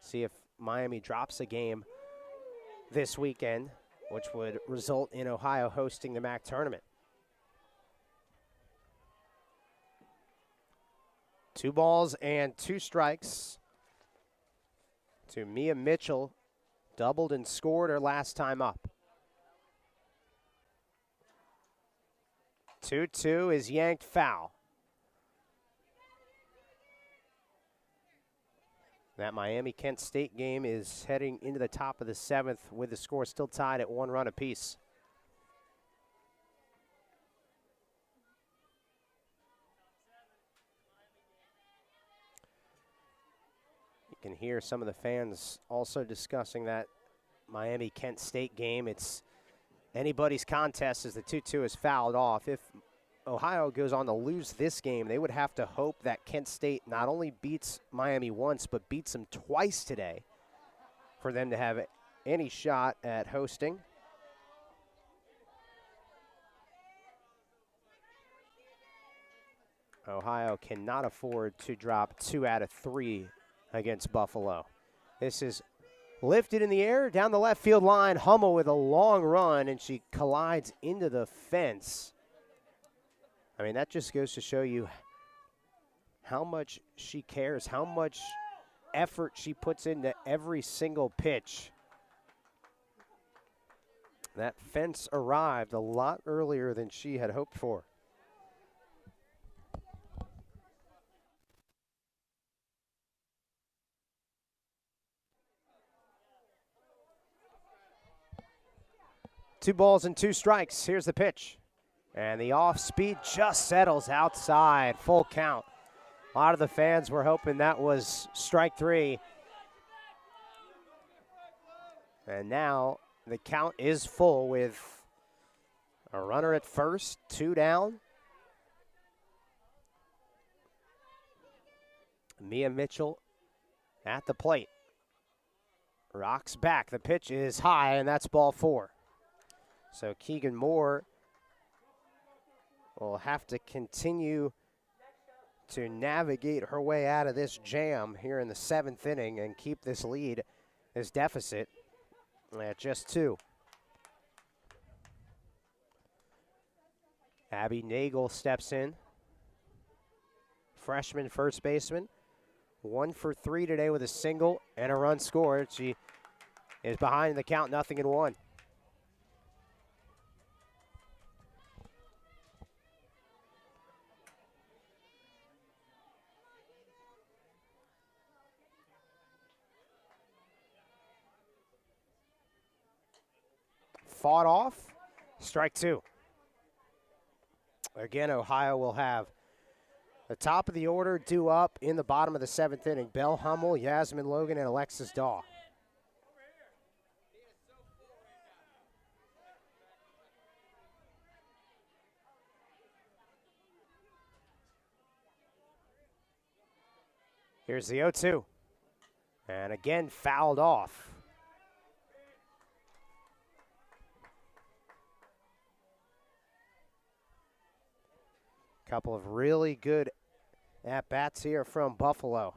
see if Miami drops a game this weekend, which would result in Ohio hosting the MAC tournament. 2 balls and 2 strikes to Mia Mitchell. Doubled and scored her last time up. 2-2 is yanked foul. That Miami-Kent State game is heading into the top of the 7th with the score still tied at 1 run apiece. You can hear some of the fans also discussing that Miami-Kent State game. It's anybody's contest as the 2-2 is fouled off. If Ohio goes on to lose this game, they would have to hope that Kent State not only beats Miami once, but beats them twice today for them to have any shot at hosting. Ohio cannot afford to drop 2 out of 3 against Buffalo. This is lifted in the air down the left field line. Hummel with a long run, and she collides into the fence. I mean, that just goes to show you how much she cares, how much effort she puts into every single pitch. That fence arrived a lot earlier than she had hoped for. Two balls and 2 strikes. Here's the pitch. And the off speed just settles outside. Full count. A lot of the fans were hoping that was strike 3. And now the count is full with a runner at first, 2 down. Mia Mitchell at the plate. Rocks back. The pitch is high, and that's ball 4. So Keegan Moore will have to continue to navigate her way out of this jam here in the 7th inning and keep this lead, this deficit, at just 2. Abby Nagel steps in. Freshman first baseman. 1 for 3 today with a single and a run scored. She is behind the count, 0-1. fought off. Strike two. Again, Ohio will have the top of the order due up in the bottom of the seventh inning. Belle Hummel, Yasmin Logan, and Alexis Daw. Here's the 0-2. And again, fouled off. Couple of really good at-bats here from Buffalo.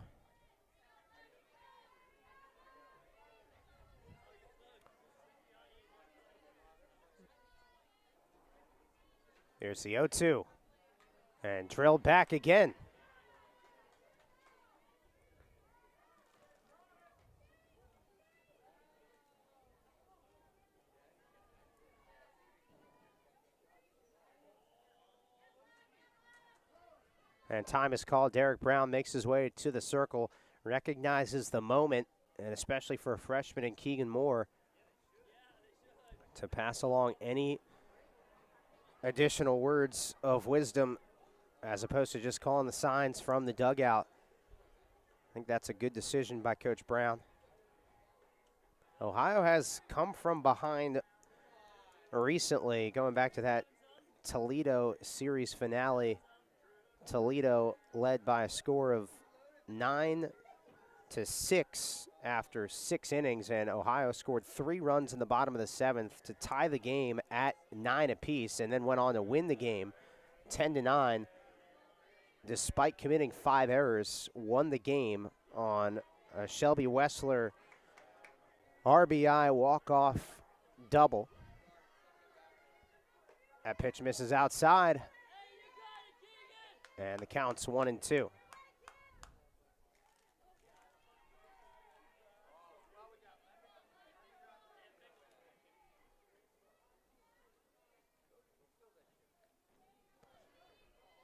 Here's the 0-2. And drilled back again. And time is called. Derek Brown makes his way to the circle, recognizes the moment, and especially for a freshman in Keegan Moore, to pass along any additional words of wisdom as opposed to just calling the signs from the dugout. I think that's a good decision by Coach Brown. Ohio has come from behind recently, going back to that Toledo series finale. Toledo led by a score of 9-6 after 6 innings, and Ohio scored 3 runs in the bottom of the 7th to tie the game at 9 apiece, and then went on to win the game 10-9. Despite committing 5 errors, won the game on a Shelby Wessler RBI walk-off double. That pitch misses outside. And the count's 1-2.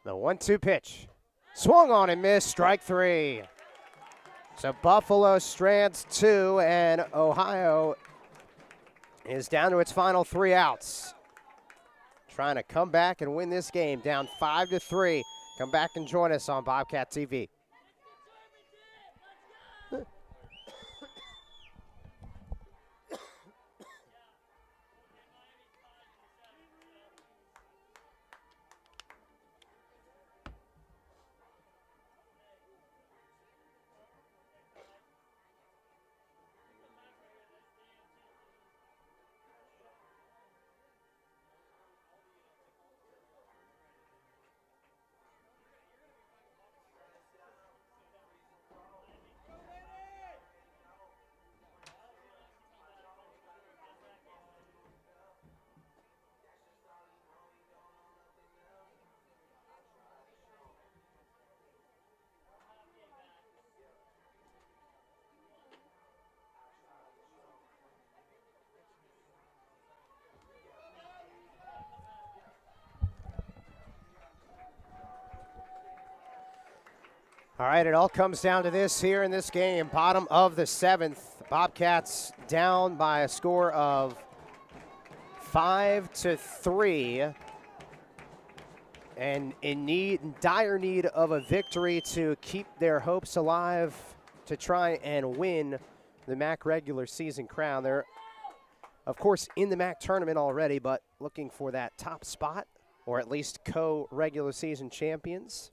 The 1-2 pitch. Swung on and missed, strike 3. So Buffalo strands 2, and Ohio is down to its final 3 outs. Trying to come back and win this game, down 5-3. Come back and join us on Bobcat TV. All right, it all comes down to this here in this game. Bottom of the 7th, Bobcats down by a score of 5-3, and in dire need of a victory to keep their hopes alive to try and win the MAC regular season crown. They're, of course, in the MAC tournament already, but looking for that top spot, or at least co-regular season champions.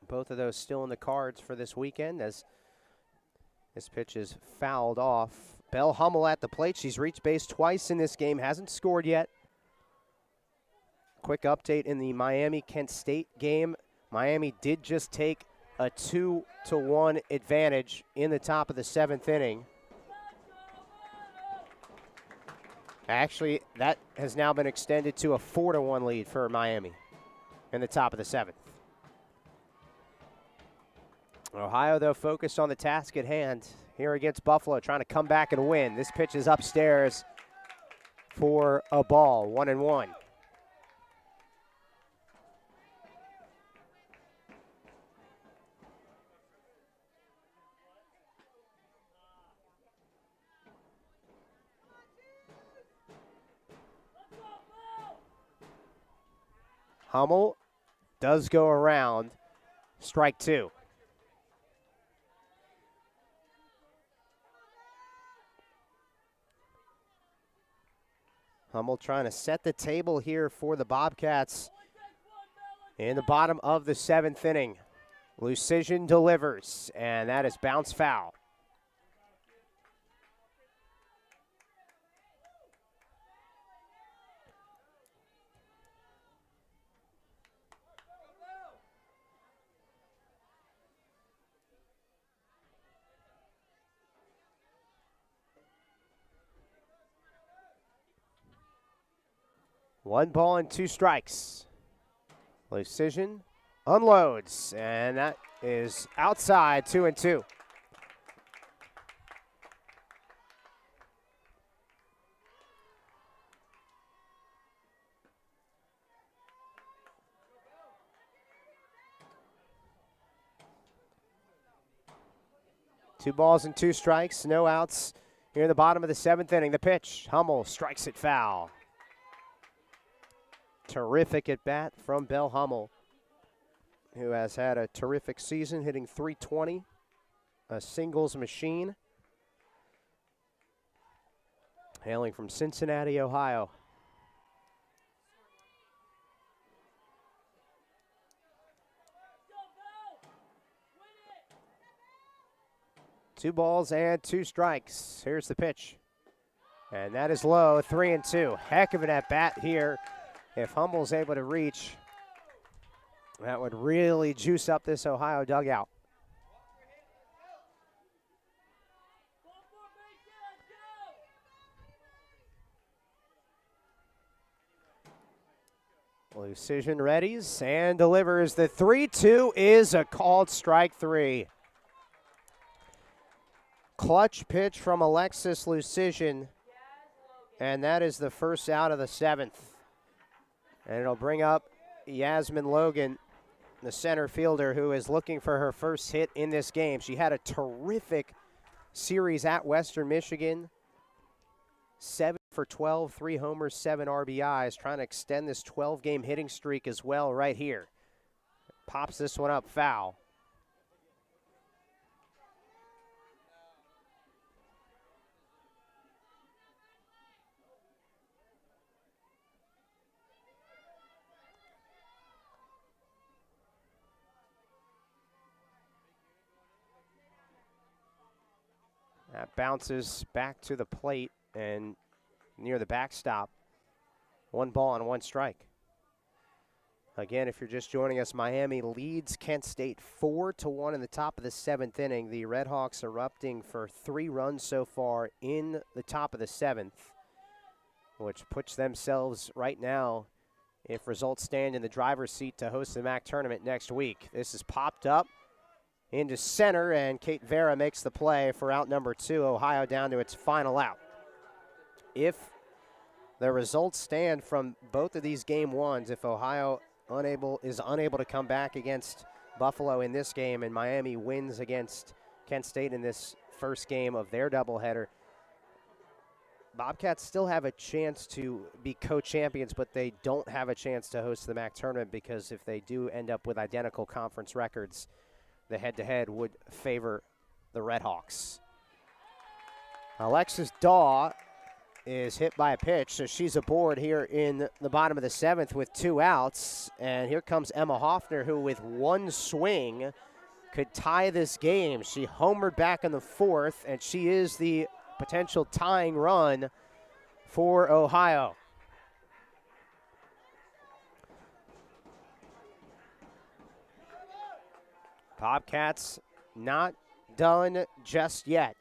Both of those still in the cards for this weekend as this pitch is fouled off. Belle Hummel at the plate. She's reached base twice in this game, hasn't scored yet. Quick update in the Miami-Kent State game. Miami did just take a 2-1 advantage in the top of the 7th inning. Actually, that has now been extended to a 4-1 lead for Miami in the top of the 7th. Ohio, though, focused on the task at hand here against Buffalo, trying to come back and win. This pitch is upstairs for a ball, 1-1. Hummel does go around. Strike two. Hummel trying to set the table here for the Bobcats in the bottom of the 7th inning. Lucision delivers, and that is bounce foul. One ball and two strikes. Lucision unloads, and that is outside, 2-2. Two balls and two strikes, no outs here in the bottom of the 7th inning. The pitch, Hummel strikes it foul. Terrific at bat from Bell Hummel, who has had a terrific season, hitting .320, a singles machine, hailing from Cincinnati, Ohio. Two balls and two strikes. Here's the pitch. And that is low, 3-2. Heck of an at-bat here. If Hummel's able to reach, that would really juice up this Ohio dugout. Lucision readies and delivers. The 3-2 is a called strike three. Clutch pitch from Alexis Lucision, and that is the first out of the 7th. And it'll bring up Yasmin Logan, the center fielder, who is looking for her first hit in this game. She had a terrific series at Western Michigan. 7 for 12, 3 homers, 7 RBIs, trying to extend this 12-game hitting streak as well right here. Pops this one up foul. That bounces back to the plate and near the backstop. One ball and one strike. Again, if you're just joining us, Miami leads Kent State 4-1 in the top of the 7th inning. The Redhawks erupting for 3 runs so far in the top of the 7th, which puts themselves right now, if results stand, in the driver's seat to host the MAC tournament next week. This is popped up into center, and Kate Vera makes the play for out number 2. Ohio down to its final out. If the results stand from both of these game ones, if Ohio is unable to come back against Buffalo in this game and Miami wins against Kent State in this first game of their doubleheader, Bobcats still have a chance to be co-champions, but they don't have a chance to host the MAC tournament, because if they do end up with identical conference records, the head-to-head would favor the Redhawks. Alexis Daw is hit by a pitch, so she's aboard here in the bottom of the 7th with 2 outs. And here comes Emma Hoffner, who with one swing could tie this game. She homered back in the 4th, and she is the potential tying run for Ohio. Bobcats not done just yet.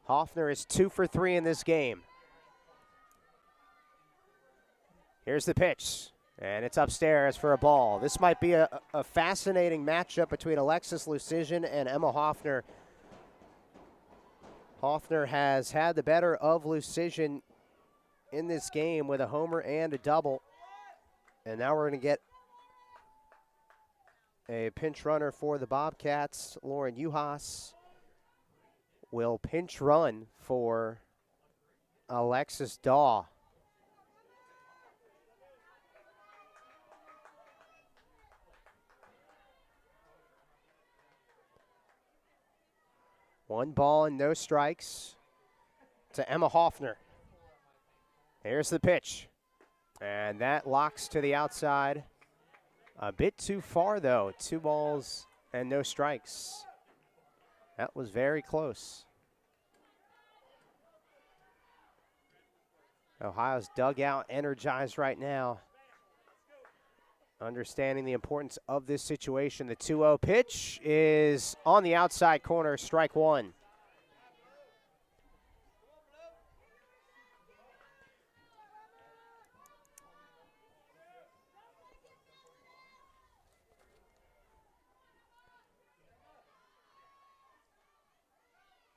Hoffner is 2 for 3 in this game. Here's the pitch, and it's upstairs for a ball. This might be a fascinating matchup between Alexis Lucision and Emma Hoffner. Hoffner has had the better of Lucision in this game with a homer and a double. And now we're going to get a pinch runner for the Bobcats. Lauren Uhas will pinch run for Alexis Daw. 1 ball and no strikes to Emma Hoffner. Here's the pitch. And that locks to the outside. A bit too far, though. 2 balls and no strikes. That was very close. Ohio's dugout energized right now. Understanding the importance of this situation. The 2-0 pitch is on the outside corner, strike 1.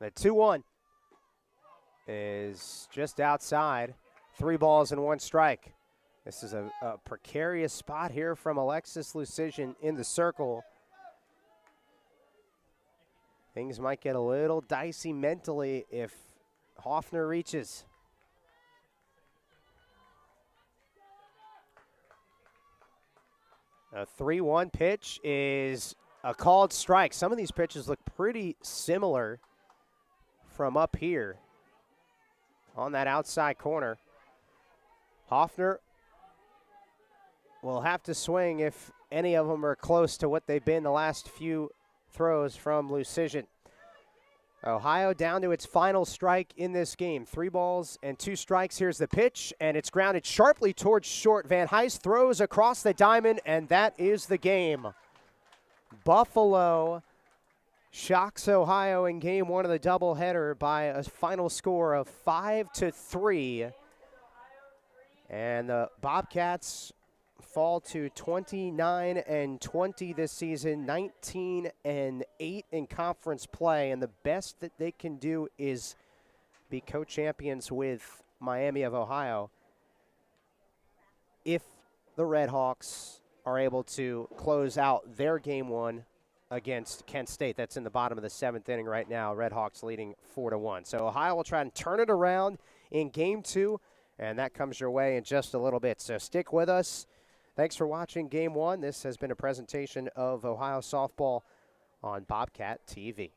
The 2-1 is just outside. 3 balls and 1 strike. This is a precarious spot here from Alexis Lucision in the circle. Things might get a little dicey mentally if Hoffner reaches. A 3-1 pitch is a called strike. Some of these pitches look pretty similar from up here on that outside corner. Hoffner will have to swing if any of them are close to what they've been the last few throws from Lucision. Ohio down to its final strike in this game. 3 balls and 2 strikes. Here's the pitch, and it's grounded sharply towards short. Van Heist throws across the diamond, and that is the game. Buffalo shocks Ohio in game 1 of the doubleheader by a final score of 5-3. And the Bobcats fall to 29-20 this season, 19-8 in conference play, and the best that they can do is be co-champions with Miami of Ohio if the Red Hawks are able to close out their game 1 against Kent State. That's in the bottom of the 7th inning right now. Red Hawks leading 4-1. So Ohio will try and turn it around in game 2, and that comes your way in just a little bit. So stick with us. Thanks for watching Game 1. This has been a presentation of Ohio softball on Bobcat TV.